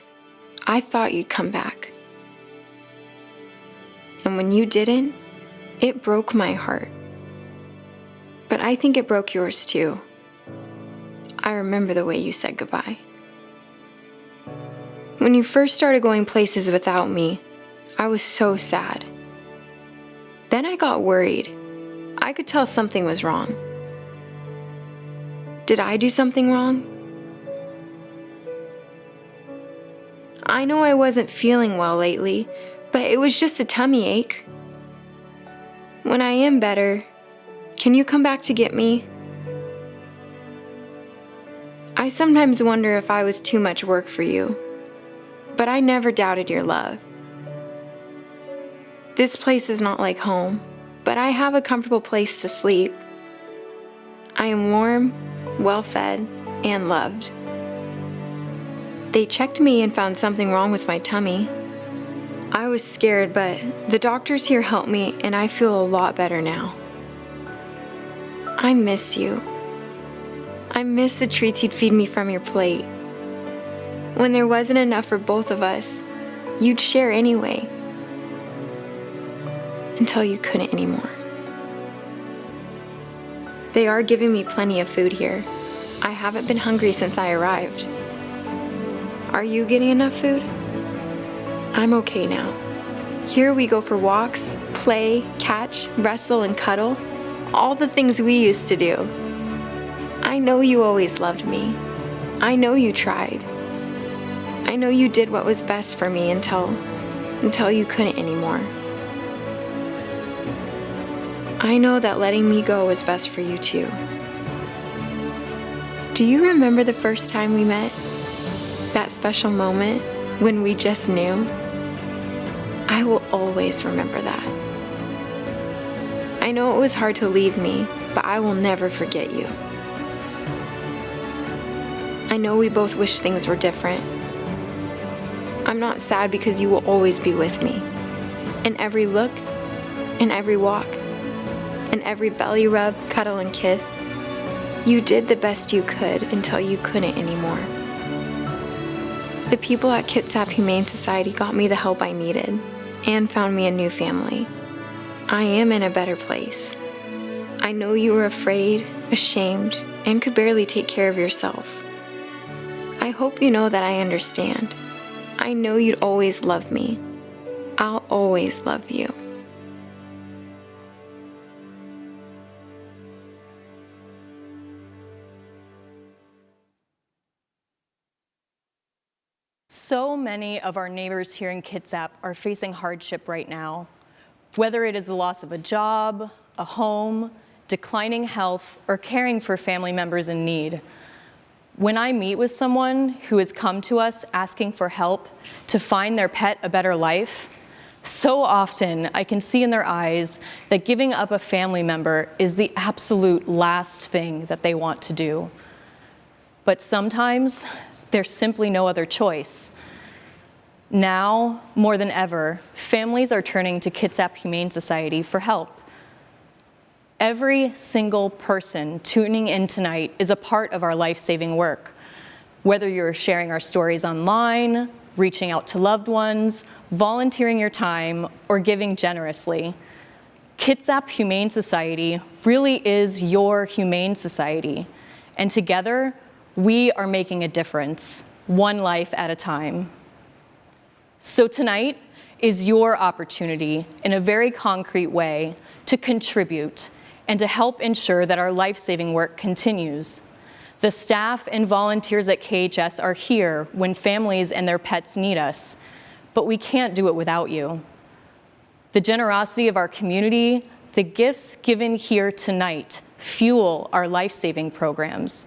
I thought you'd come back. And when you didn't, it broke my heart. But I think it broke yours too. I remember the way you said goodbye. When you first started going places without me, I was so sad. Then I got worried. I could tell something was wrong. Did I do something wrong? I know I wasn't feeling well lately, but it was just a tummy ache. When I am better, can you come back to get me? I sometimes wonder if I was too much work for you, but I never doubted your love. This place is not like home, but I have a comfortable place to sleep. I am warm, well-fed, and loved. They checked me and found something wrong with my tummy. I was scared, but the doctors here helped me, and I feel a lot better now. I miss you. I miss the treats you'd feed me from your plate. When there wasn't enough for both of us, you'd share anyway. Until you couldn't anymore. They are giving me plenty of food here. I haven't been hungry since I arrived. Are you getting enough food? I'm okay now. Here we go for walks, play, catch, wrestle, and cuddle. All the things we used to do. I know you always loved me. I know you tried. I know you did what was best for me until you couldn't anymore. I know that letting me go was best for you too. Do you remember the first time we met? That special moment when we just knew? I will always remember that. I know it was hard to leave me, but I will never forget you. I know we both wish things were different. I'm not sad because you will always be with me. In every look, in every walk, in every belly rub, cuddle, and kiss. You did the best you could until you couldn't anymore. The people at Kitsap Humane Society got me the help I needed and found me a new family. I am in a better place. I know you were afraid, ashamed, and could barely take care of yourself. I hope you know that I understand. I know you'd always love me. I'll always love you. So many of our neighbors here in Kitsap are facing hardship right now, whether it is the loss of a job, a home, declining health, or caring for family members in need. When I meet with someone who has come to us asking for help to find their pet a better life, so often I can see in their eyes that giving up a family member is the absolute last thing that they want to do. But sometimes there's simply no other choice. Now, more than ever, families are turning to Kitsap Humane Society for help. Every single person tuning in tonight is a part of our life-saving work. Whether you're sharing our stories online, reaching out to loved ones, volunteering your time, or giving generously, Kitsap Humane Society really is your humane society. And together, we are making a difference, one life at a time. So tonight is your opportunity in a very concrete way to contribute and to help ensure that our life-saving work continues. The staff and volunteers at KHS are here when families and their pets need us, but we can't do it without you. The generosity of our community, the gifts given here tonight, fuel our life-saving programs.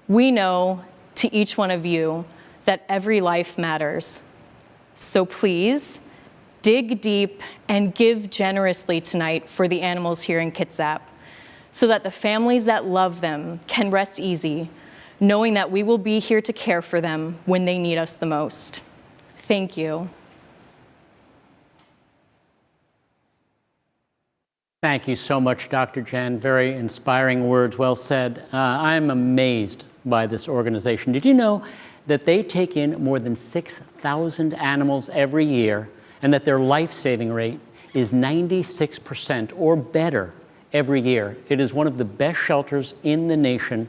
We know to each one of you that every life matters. So please, dig deep and give generously tonight for the animals here in Kitsap, so that the families that love them can rest easy, knowing that we will be here to care for them when they need us the most. Thank you. Thank you so much, Dr. Jen. Very inspiring words, well said. I'm amazed by this organization. Did you know that they take in more than 6,000 animals every year and that their life-saving rate is 96% or better every year? It is one of the best shelters in the nation,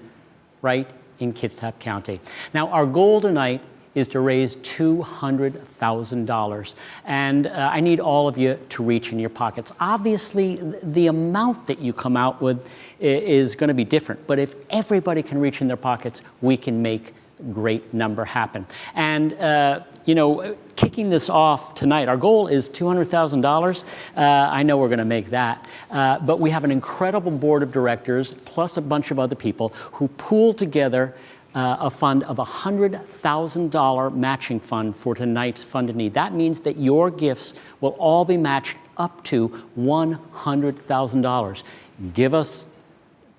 right in Kitsap County. Now, our goal tonight is to raise $200,000. And I need all of you to reach in your pockets. Obviously, the amount that you come out with is going to be different. But if everybody can reach in their pockets, we can make a great number happen. And, you know, kicking this off tonight, our goal is $200,000. I know we're going to make that. But we have an incredible board of directors, plus a bunch of other people, who pool together a fund of $100,000 matching fund for tonight's Fund of Need. That means that your gifts will all be matched up to $100,000. Give us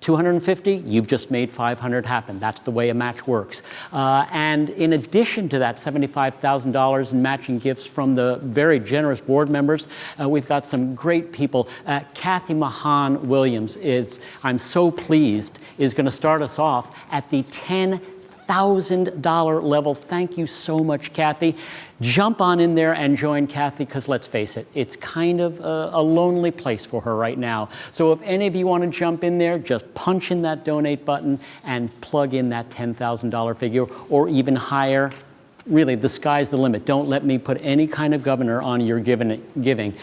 250, you've just made 500 happen. That's the way a match works. And in addition to that $75,000 in matching gifts from the very generous board members, we've got some great people. Kathy Mahan Williams is, I'm so pleased, is going to start us off at the $10,000 level. Thank you so much, Kathy. Jump on in there and join Kathy, because let's face it, it's kind of a lonely place for her right now. So if any of you want to jump in there, just punch in that donate button and plug in that $10,000 figure or even higher. Really, the sky's the limit. Don't let me put any kind of governor on your giving.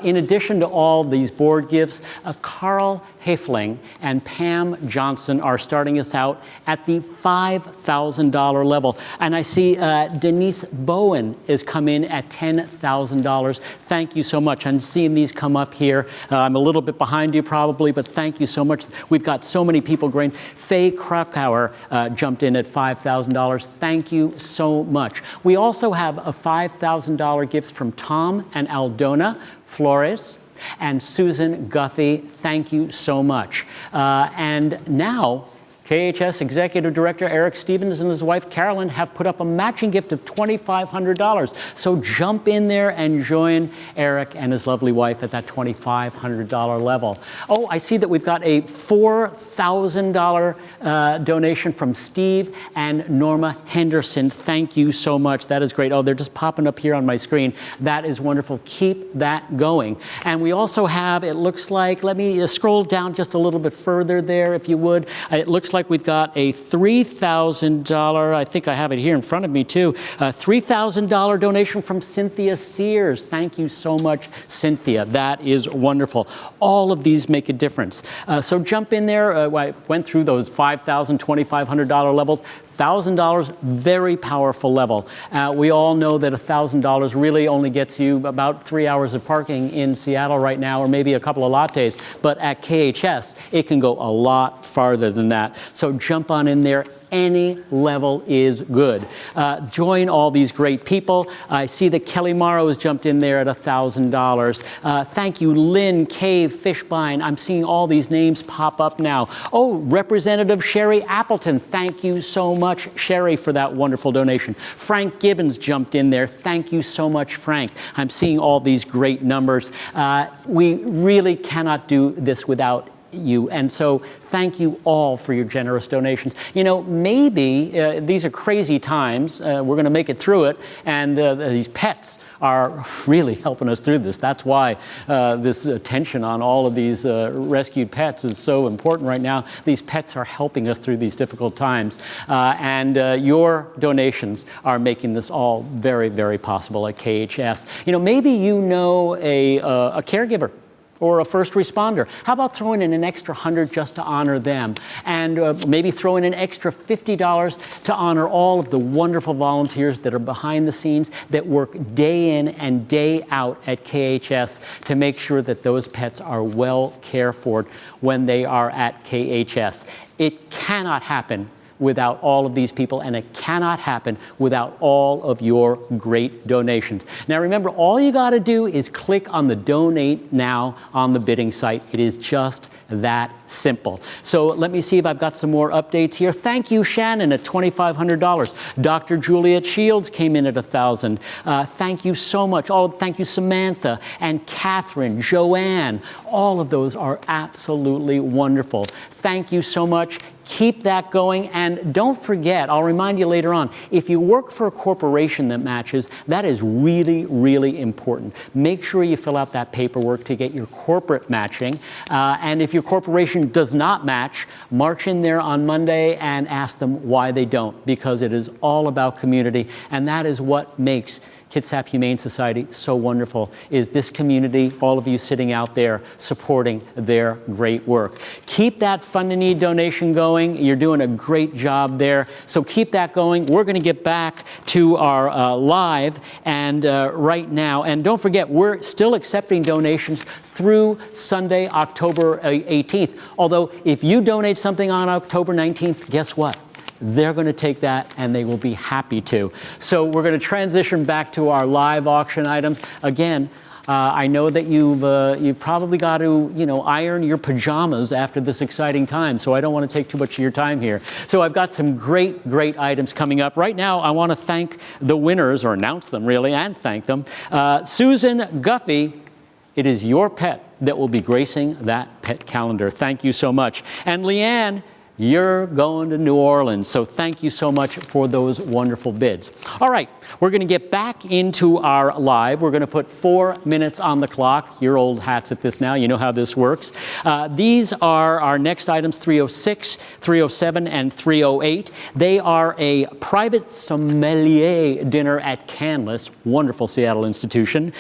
In addition to all these board gifts, Carl Hefling and Pam Johnson are starting us out at the $5,000 level. And I see Denise Bowen has come in at $10,000. Thank you so much. I'm seeing these come up here. I'm a little bit behind you probably, but thank you so much. We've got so many people growing. Faye Krakauer jumped in at $5,000. Thank you so much. We also have a $5,000 gifts from Tom and Aldona Flores and Susan Guffey. Thank you so much. And now, KHS Executive Director Eric Stevens and his wife Carolyn have put up a matching gift of $2,500. So jump in there and join Eric and his lovely wife at that $2,500 level. Oh, I see that we've got a $4,000 donation from Steve and Norma Henderson. Thank you so much. That is great. Oh, they're just popping up here on my screen. That is wonderful. Keep that going. And we also have, it looks like, let me scroll down just a little bit further there, if you would. It looks like we've got a $3,000, I think I have it here in front of me too, a $3,000 donation from Cynthia Sears. Thank you so much, Cynthia. That is wonderful. All of these make a difference. So jump in there. I went through those $5,000, $2,500 levels. $1,000, very powerful level. We all know that $1,000 really only gets you about 3 hours of parking in Seattle right now, or maybe a couple of lattes. But at KHS, it can go a lot farther than that. So jump on in there. Any level is good. Join all these great people. I see that Kelly Morrow has jumped in there at $1,000. Thank you, Lynn Cave Fishbein. I'm seeing all these names pop up now. Oh, Representative Sherry Appleton. Thank you so much, Sherry, for that wonderful donation. Frank Gibbons jumped in there. Thank you so much, Frank. I'm seeing all these great numbers. We really cannot do this without you. And so thank you all for your generous donations. You know, maybe these are crazy times. We're going to make it through it. And these pets are really helping us through this. That's why this attention on all of these rescued pets is so important right now. These pets are helping us through these difficult times. And your donations are making this all very, very possible at KHS. You know, maybe you know a caregiver or a first responder. How about throwing in an extra $100 just to honor them? And maybe throw in an extra $50 to honor all of the wonderful volunteers that are behind the scenes that work day in and day out at KHS to make sure that those pets are well cared for when they are at KHS. It cannot happen without all of these people, and it cannot happen without all of your great donations. Now remember, all you gotta do is click on the Donate Now on the bidding site. It is just that simple. So let me see if I've got some more updates here. Thank you, Shannon, at $2,500. Dr. Juliet Shields came in at $1,000. Thank you so much. Thank you, Samantha and Catherine, Joanne. All of those are absolutely wonderful. Thank you so much. Keep that going, and don't forget, I'll remind you later on, if you work for a corporation that matches, that is really, really important. Make sure you fill out that paperwork to get your corporate matching. And if your corporation does not match, march in there on Monday and ask them why they don't, because it is all about community, and that is what makes Kitsap Humane Society so wonderful, is this community, all of you sitting out there supporting their great work. Keep that Fund a Need donation going. You're doing a great job there. So keep that going. We're going to get back to our live and right now. And don't forget, we're still accepting donations through Sunday, October 18th. Although if you donate something on October 19th, guess what? They're going to take that, and they will be happy to. So we're going to transition back to our live auction items. Again, I know that you've probably got to, iron your pajamas after this exciting time, so I don't want to take too much of your time here. So I've got some great items coming up. Right now, I want to thank the winners, or announce them really, and thank them. Susan Guffey, it is your pet that will be gracing that pet calendar. Thank you so much. And Leanne, you're going to New Orleans, so thank you so much for those wonderful bids. All right, we're going to get back into our live. We're going to put 4 minutes on the clock. You're old hats at this now. You know how this works. These are our next items, 306, 307, and 308. They are a private sommelier dinner at Canlis, wonderful Seattle institution.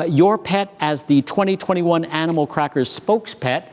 Your pet as the 2021 Animal Crackers spokespet.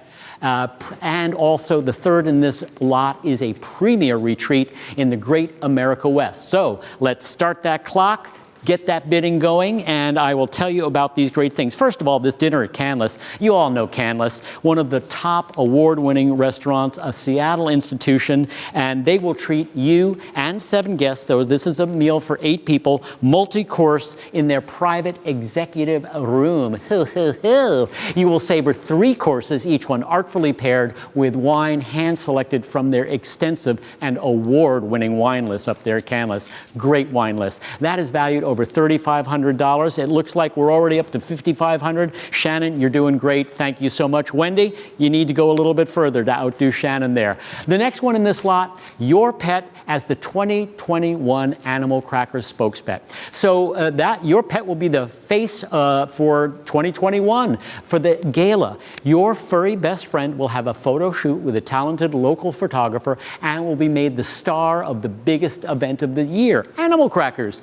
And also the third in this lot is a premier retreat in the Great America West. So let's start that clock, get that bidding going, and I will tell you about these great things. First of all, this dinner at Canlis. You all know Canlis, one of the top award-winning restaurants, a Seattle institution, and they will treat you and 7 guests, though this is a meal for 8 people, multi-course in their private executive room. You will savor 3 courses, each one artfully paired with wine hand-selected from their extensive and award-winning wine list up there at Canlis. Great wine list. That is valued over $3,500. It looks like we're already up to $5,500. Shannon, you're doing great. Thank you so much. Wendy, you need to go a little bit further to outdo Shannon there. The next one in this lot, your pet as the 2021 Animal Crackers spokespet. So that your pet will be the face for 2021 for the gala. Your furry best friend will have a photo shoot with a talented local photographer and will be made the star of the biggest event of the year, Animal Crackers.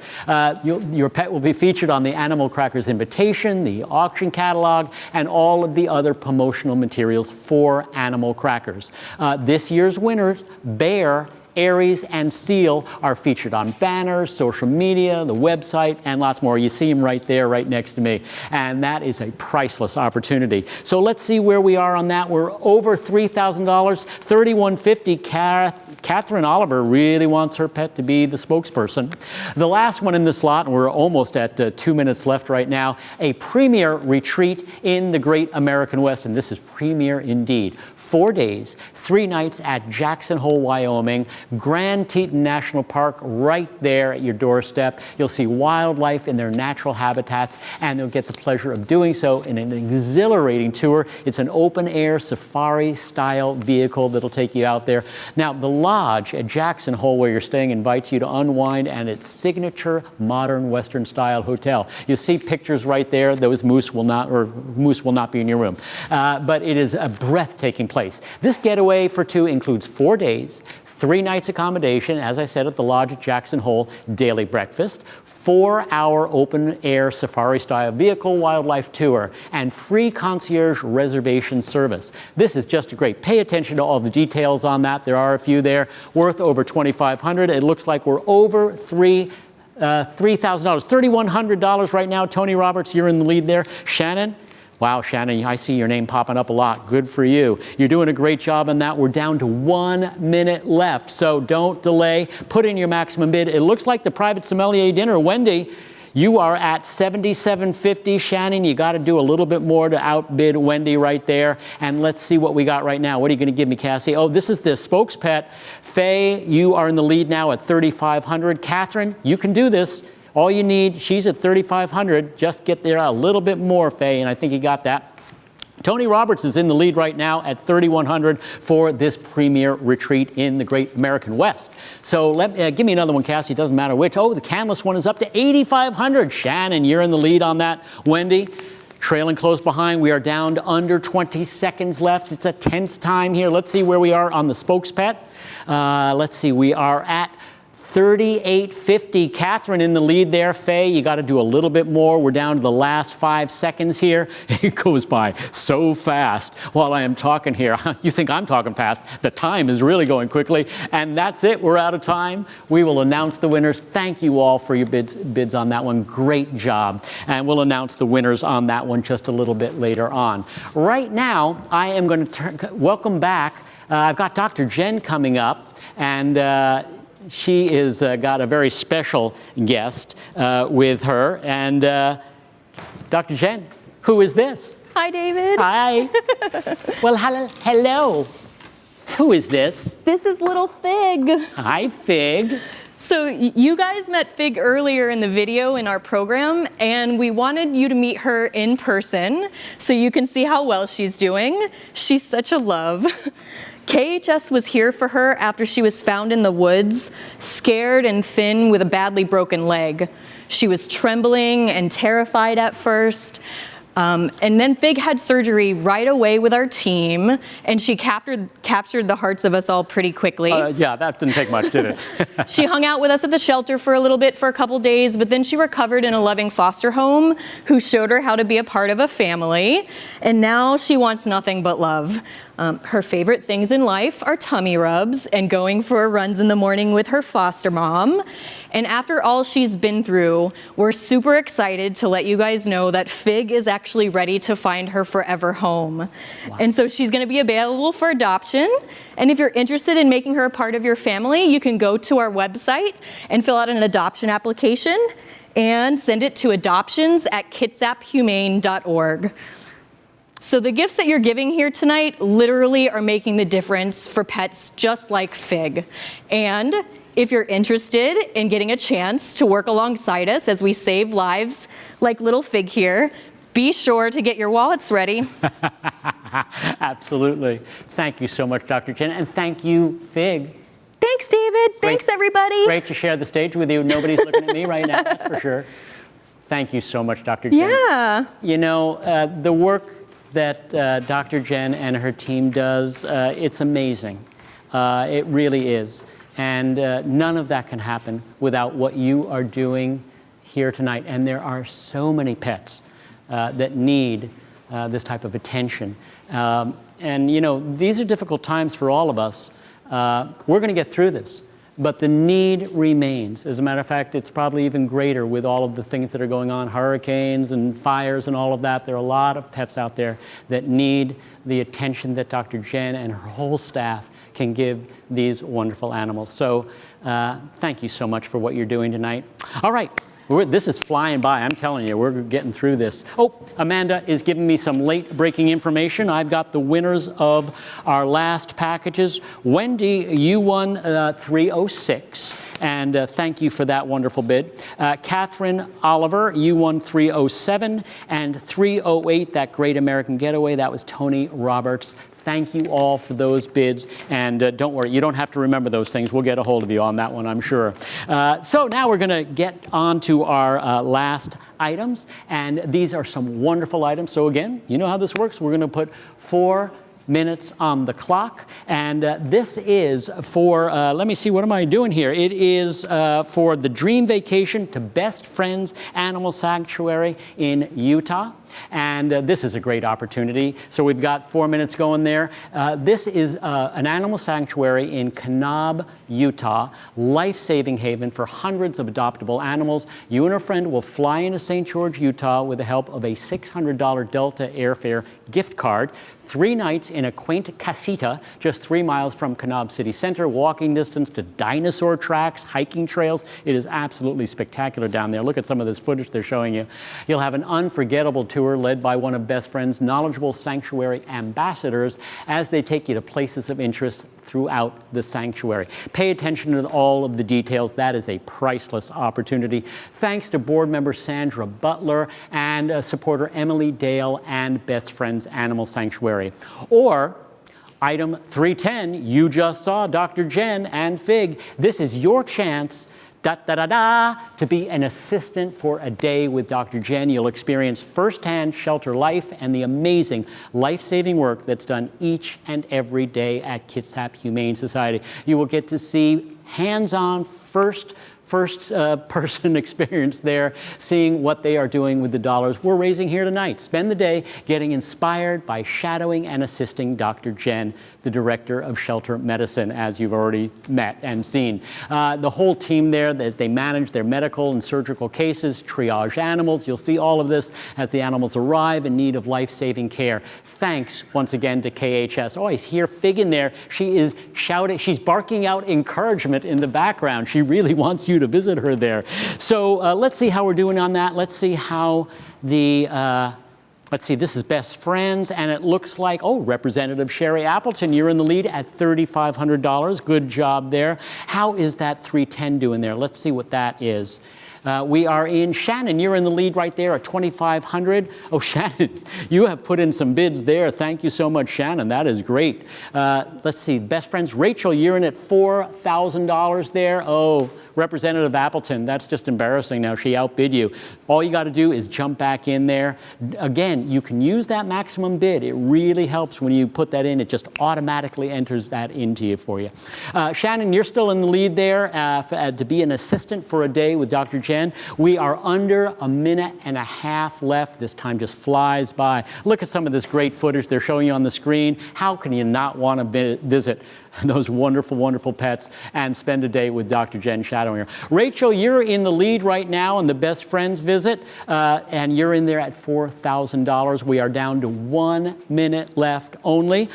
Your pet will be featured on the Animal Crackers invitation, the auction catalog, and all of the other promotional materials for Animal Crackers. This year's winners, Bear, Aries, and Seal, are featured on banners, social media, the website, and lots more. You see them right there, right next to me. And that is a priceless opportunity. So let's see where we are on that. We're over $3,000, $3,150. Catherine Oliver really wants her pet to be the spokesperson. The last one in this lot, and we're almost at 2 minutes left right now, a premier retreat in the Great American West. And this is premier indeed. 4 days, 3 nights at Jackson Hole, Wyoming, Grand Teton National Park right there at your doorstep. You'll see wildlife in their natural habitats, and you'll get the pleasure of doing so in an exhilarating tour. It's an open-air safari-style vehicle that'll take you out there. Now, the lodge at Jackson Hole where you're staying invites you to unwind, and its signature modern Western-style hotel. You see pictures right there. Those moose will not be in your room. But it is a breathtaking place. This getaway for 2 includes 4 days, 3 nights accommodation, as I said, at the lodge at Jackson Hole, daily breakfast, 4-hour open-air safari-style vehicle wildlife tour, and free concierge reservation service. This is just great. Pay attention to all the details on that. There are a few there, worth over $2,500. It looks like we're over $3,000, $3,100 right now. Tony Roberts, you're in the lead there. Shannon? Wow, Shannon, I see your name popping up a lot. Good for you. You're doing a great job on that. We're down to 1 minute left, so don't delay. Put in your maximum bid. It looks like the private sommelier dinner. Wendy, you are at $7,750. Shannon, you got to do a little bit more to outbid Wendy right there. And let's see what we got right now. What are you going to give me, Cassie? Oh, this is the spokespet. Faye, you are in the lead now at $3,500. Catherine, you can do this. All you need, she's at $3,500. Just get there a little bit more, Faye, and I think you got that. Tony Roberts is in the lead right now at $3,100 for this premier retreat in the Great American West. So give me another one, Cassie. It doesn't matter which. Oh, the Canlis one is up to $8,500. Shannon, you're in the lead on that. Wendy, trailing close behind. We are down to under 20 seconds left. It's a tense time here. Let's see where we are on the spokespet. Let's see. We are at $3,850. Catherine in the lead there. Faye, you got to do a little bit more. We're down to the last 5 seconds here. It goes by so fast while I am talking here. You think I'm talking fast. The time is really going quickly. And that's it. We're out of time. We will announce the winners. Thank you all for your bids on that one. Great job. And we'll announce the winners on that one just a little bit later on. Right now, I am going to welcome back. I've got Dr. Jen coming up, and she is got a very special guest with her. And Dr. Jen, Who is this? Hi, David. Hi. Well, hello. Who is this? This is little Fig. Hi, Fig. So you guys met Fig earlier in the video in our program, and we wanted you to meet her in person so you can see how well she's doing. She's such a love. KHS was here for her after she was found in the woods, scared and thin with a badly broken leg. She was trembling and terrified at first. And then Fig had surgery right away with our team, and she captured the hearts of us all pretty quickly. Yeah, that didn't take much, did it? She hung out with us at the shelter for a little bit, for a couple days, but then she recovered in a loving foster home who showed her how to be a part of a family, and now she wants nothing but love. Her favorite things in life are tummy rubs and going for runs in the morning with her foster mom. And after all she's been through, we're super excited to let you guys know that Fig is actually ready to find her forever home. Wow. And so she's going to be available for adoption. And if you're interested in making her a part of your family, you can go to our website and fill out an adoption application and send it to adoptions@kitsaphumane.org. So the gifts that you're giving here tonight literally are making the difference for pets just like Fig. And if you're interested in getting a chance to work alongside us as we save lives like little Fig here, be sure to get your wallets ready. Absolutely. Thank you so much, Dr. Chen, and thank you, Fig. Thanks, David. Thanks, everybody. Great to share the stage with you. Nobody's looking at me right now, that's for sure. Thank you so much, Dr. Chen. Yeah. You know, the work that Dr. Jen and her team does, it's amazing. It really is. And none of that can happen without what you are doing here tonight. And there are so many pets that need this type of attention. And you know, these are difficult times for all of us. We're going to get through this. But the need remains. As a matter of fact, it's probably even greater with all of the things that are going on, hurricanes and fires and all of that. There are a lot of pets out there that need the attention that Dr. Jen and her whole staff can give these wonderful animals. So thank you so much for what you're doing tonight. All right. This is flying by, I'm telling you, we're getting through this. Oh, Amanda is giving me some late breaking information. I've got the winners of our last packages. Wendy, you won 306, and thank you for that wonderful bid. Catherine Oliver, you won 307, and 308, that Great American Getaway, that was Tony Roberts. Thank you all for those bids, and don't worry, you don't have to remember those things. We'll get a hold of you on that one, I'm sure. So now we're going to get on to our last items, and these are some wonderful items. So again, you know how this works. We're going to put 4 minutes on the clock, and this is for, let me see, what am I doing here? It is for the Dream Vacation to Best Friends Animal Sanctuary in Utah. And this is a great opportunity. So we've got 4 minutes going there. This is an animal sanctuary in Kanab, Utah, life-saving haven for hundreds of adoptable animals. You and a friend will fly into St. George, Utah with the help of a $600 Delta airfare gift card. 3 nights in a quaint casita just 3 miles from Kanab City Center, walking distance to dinosaur tracks, hiking trails. It is absolutely spectacular down there. Look at some of this footage they're showing you. You'll have an unforgettable tour led by one of Best Friend's knowledgeable sanctuary ambassadors as they take you to places of interest throughout the sanctuary. Pay attention to all of the details. That is a priceless opportunity. Thanks to board member Sandra Butler and supporter Emily Dale and Best Friends Animal Sanctuary. Or item 310, you just saw Dr. Jen and Fig. This is your chance to be an assistant for a day with Dr. Jen. You'll experience firsthand shelter life and the amazing life-saving work that's done each and every day at Kitsap Humane Society. You will get to see hands-on first-person experience there, seeing what they are doing with the dollars we're raising here tonight. Spend the day getting inspired by shadowing and assisting Dr. Jen, the Director of Shelter Medicine, as you've already met and seen. The whole team there, as they manage their medical and surgical cases, triage animals. You'll see all of this as the animals arrive in need of life-saving care. Thanks once again to KHS. Oh, I hear Fig in there. She is shouting, she's barking out encouragement in the background. She really wants you to visit her there. So let's see how we're doing on that. Let's see how the Let's see, this is Best Friends, and it looks like, oh, Representative Sherry Appleton, you're in the lead at $3,500. Good job there. How is that 310 doing there? Let's see what that is. We are in Shannon. You're in the lead right there at $2,500. Oh, Shannon, you have put in some bids there. Thank you so much, Shannon. That is great. Let's see, Best Friends. Rachel, you're in at $4,000 there. Oh, Representative Appleton, that's just embarrassing now. She outbid you. All you got to do is jump back in there. Again, you can use that maximum bid. It really helps when you put that in. It just automatically enters that into you for you. Shannon, you're still in the lead there to be an assistant for a day with Dr. Jen. We are under a minute and a half left. This time just flies by. Look at some of this great footage they're showing you on the screen. How can you not want to visit those wonderful, wonderful pets and spend a day with Dr. Jen shadowing her? Rachel, you're in the lead right now in the Best Friends visit, and you're in there at $4,000. We are down to 1 minute left only.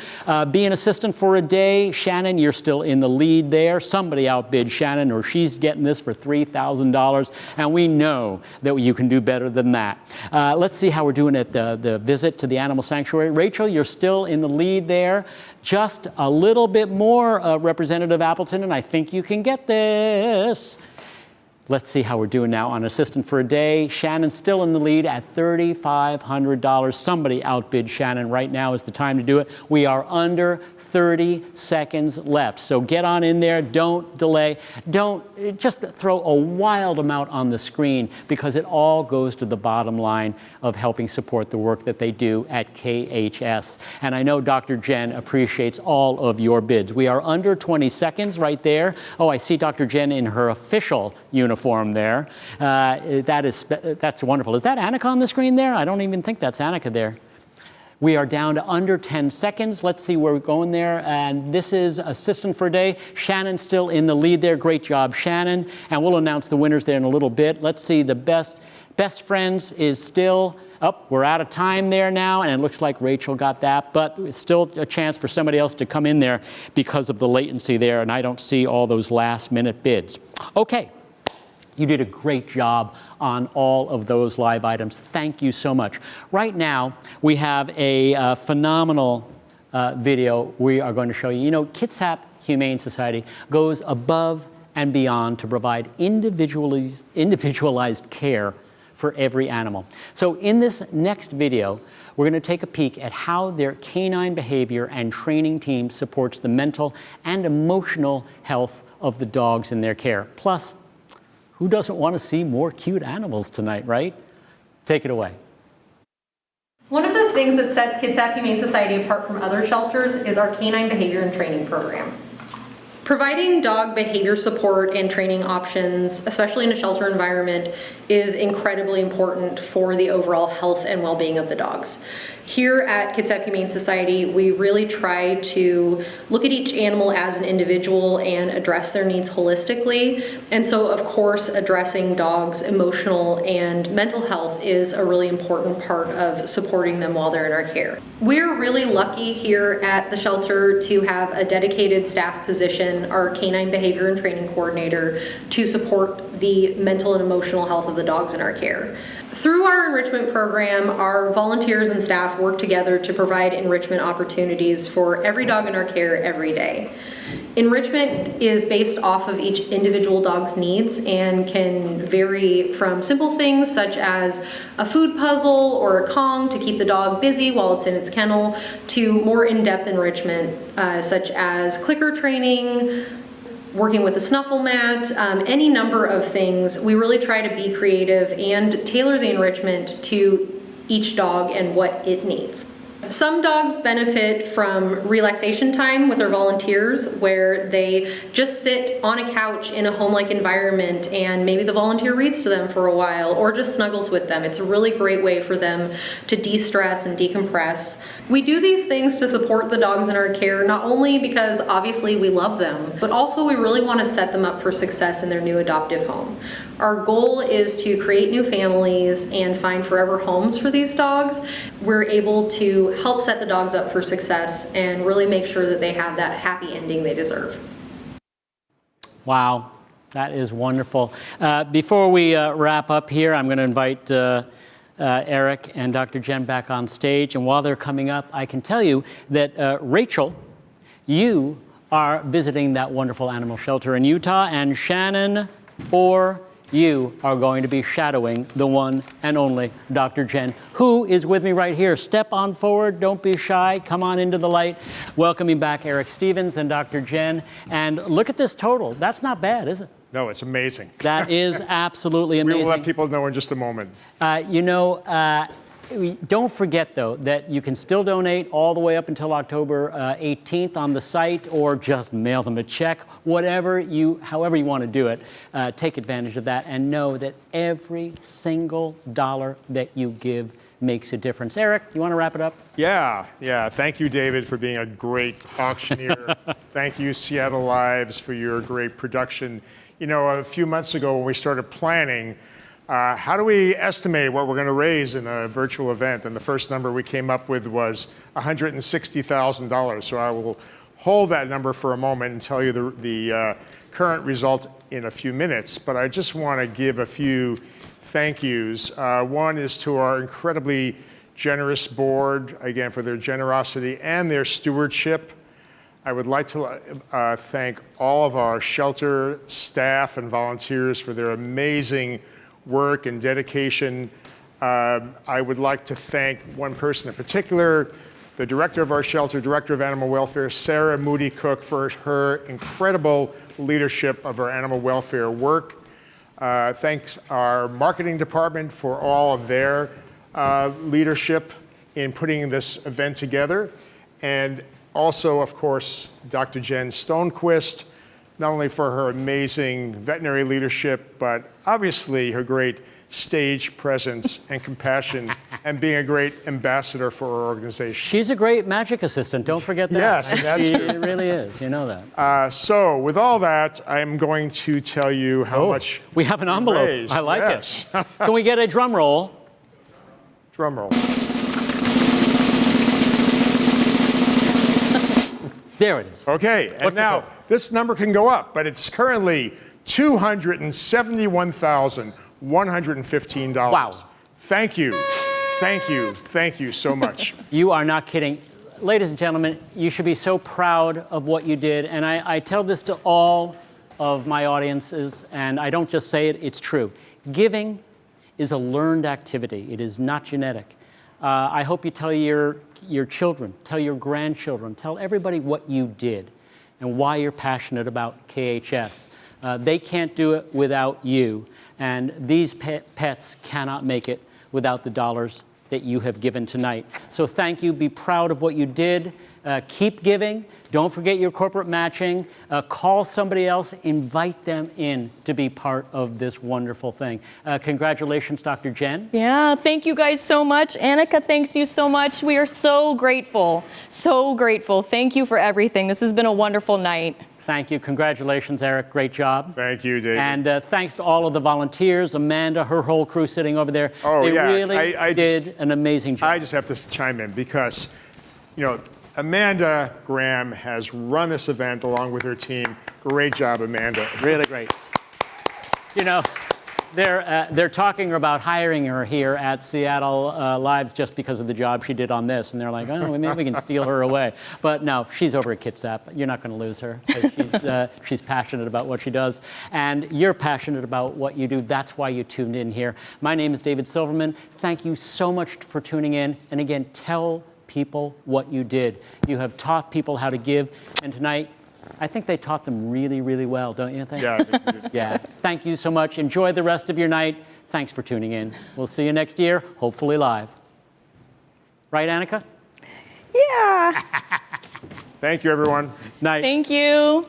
Be an assistant for a day. Shannon, you're still in the lead there. Somebody outbid Shannon, or she's getting this for $3,000, and we know that you can do better than that. Let's see how we're doing at the visit to the animal sanctuary. Rachel, you're still in the lead there. Just a little bit more, Representative Appleton, and I think you can get this. Let's see how we're doing now on assistant for a day. Shannon's still in the lead at $3,500. Somebody outbid Shannon. Right now is the time to do it. We are under 30 seconds left. So get on in there. Don't delay. Don't just throw a wild amount on the screen, because it all goes to the bottom line of helping support the work that they do at KHS. And I know Dr. Jen appreciates all of your bids. We are under 20 seconds right there. Oh, I see Dr. Jen in her official uniform there. That's wonderful. Is that Annika on the screen there? I don't even think that's Annika there. We are down to under 10 seconds. Let's see where we're going there. And this is assistant for a day. Shannon's still in the lead there. Great job, Shannon. And we'll announce the winners there in a little bit. Let's see, the Best Friends is still up. We're out of time there now, and it looks like Rachel got that, but it's still a chance for somebody else to come in there because of the latency there, and I don't see all those last-minute bids. Okay. You did a great job on all of those live items. Thank you so much. Right now, we have a phenomenal video we are going to show you. You know, Kitsap Humane Society goes above and beyond to provide individualized care for every animal. So in this next video, we're going to take a peek at how their canine behavior and training team supports the mental and emotional health of the dogs in their care. Plus, who doesn't want to see more cute animals tonight, right? Take it away. One of the things that sets Kitsap Humane Society apart from other shelters is our canine behavior and training program. Providing dog behavior support and training options, especially in a shelter environment, is incredibly important for the overall health and well-being of the dogs. Here at Kitsap Humane Society, we really try to look at each animal as an individual and address their needs holistically. And so, of course, addressing dogs' emotional and mental health is a really important part of supporting them while they're in our care. We're really lucky here at the shelter to have a dedicated staff position, our canine behavior and training coordinator, to support the mental and emotional health of the dogs in our care. Through our enrichment program, our volunteers and staff work together to provide enrichment opportunities for every dog in our care every day. Enrichment is based off of each individual dog's needs and can vary from simple things such as a food puzzle or a Kong to keep the dog busy while it's in its kennel, to more in-depth enrichment such as clicker training, working with a snuffle mat, any number of things. We really try to be creative and tailor the enrichment to each dog and what it needs. Some dogs benefit from relaxation time with our volunteers, where they just sit on a couch in a home-like environment and maybe the volunteer reads to them for a while or just snuggles with them. It's a really great way for them to de-stress and decompress. We do these things to support the dogs in our care, not only because obviously we love them, but also we really want to set them up for success in their new adoptive home. Our goal is to create new families and find forever homes for these dogs. We're able to help set the dogs up for success and really make sure that they have that happy ending they deserve. Wow, that is wonderful. Before we wrap up here, I'm going to invite Eric and Dr. Jen back on stage. And while they're coming up, I can tell you that Rachel, you are visiting that wonderful animal shelter in Utah, and Shannon or you are going to be shadowing the one and only Dr. Jen, who is with me right here. Step on forward, don't be shy, come on into the light. Welcoming back Eric Stevens and Dr. Jen. And look at this total. That's not bad, is it? No, it's amazing. That is absolutely amazing. We'll let people know in just a moment. Don't forget, though, that you can still donate all the way up until October 18th on the site, or just mail them a check, however you want to do it. Take advantage of that, and know that every single dollar that you give makes a difference. Eric, you want to wrap it up? Yeah. Thank you, David, for being a great auctioneer. Thank you, Seattle Lives, for your great production. You know, a few months ago when we started planning, how do we estimate what we're going to raise in a virtual event? And the first number we came up with was $160,000. So I will hold that number for a moment and tell you the current result in a few minutes. But I just want to give a few thank yous. One is to our incredibly generous board, again, for their generosity and their stewardship. I would like to thank all of our shelter staff and volunteers for their amazing work and dedication. I would like to thank one person in particular, the director of our shelter, director of animal welfare, Sarah Moody Cook, for her incredible leadership of our animal welfare work. Thanks our marketing department for all of their leadership in putting this event together. And also, of course, Dr. Jen Stonequist, not only for her amazing veterinary leadership, but obviously her great stage presence and compassion and being a great ambassador for our organization. She's a great magic assistant, don't forget that. Yes, that's she true. really is, you know that. So with all that, I'm going to tell you how much we have an envelope. raised. I like Yes. it. Can we get a drum roll? Drum roll. There it is. Okay, and What's the now total? this number can go up, but it's currently $271,115. Wow. Thank you so much. You are not kidding. Ladies and gentlemen, you should be so proud of what you did. And I tell this to all of my audiences, and I don't just say it, it's true. Giving is a learned activity. It is not genetic. I hope you tell your children, tell your grandchildren, tell everybody what you did and why you're passionate about KHS. They can't do it without you. And these pets cannot make it without the dollars that you have given tonight. So thank you. Be proud of what you did. Keep giving. Don't forget your corporate matching. Call somebody else. Invite them in to be part of this wonderful thing. Congratulations, Dr. Jen. Yeah, thank you guys so much. Annika, thanks you so much. We are so grateful. So grateful. Thank you for everything. This has been a wonderful night. Thank you. Congratulations, Eric. Great job. Thank you, David. And thanks to all of the volunteers, Amanda, her whole crew sitting over there. They really did an amazing job. I just have to chime in because, you know, Amanda Graham has run this event along with her team. Great job, Amanda. Really great. You know, they're talking about hiring her here at Seattle Lives just because of the job she did on this, and they're like, oh, maybe we can steal her away. But no, she's over at Kitsap. You're not going to lose her. She's passionate about what she does, and you're passionate about what you do. That's why you tuned in here. My name is David Silverman. Thank you so much for tuning in, and again, tell people what you did. You have taught people how to give, and tonight, I think they taught them really, really well, don't you think? Yeah. Yeah. Thank you so much. Enjoy the rest of your night. Thanks for tuning in. We'll see you next year, hopefully live. Right, Annika? Yeah. Thank you, everyone. Night. Thank you.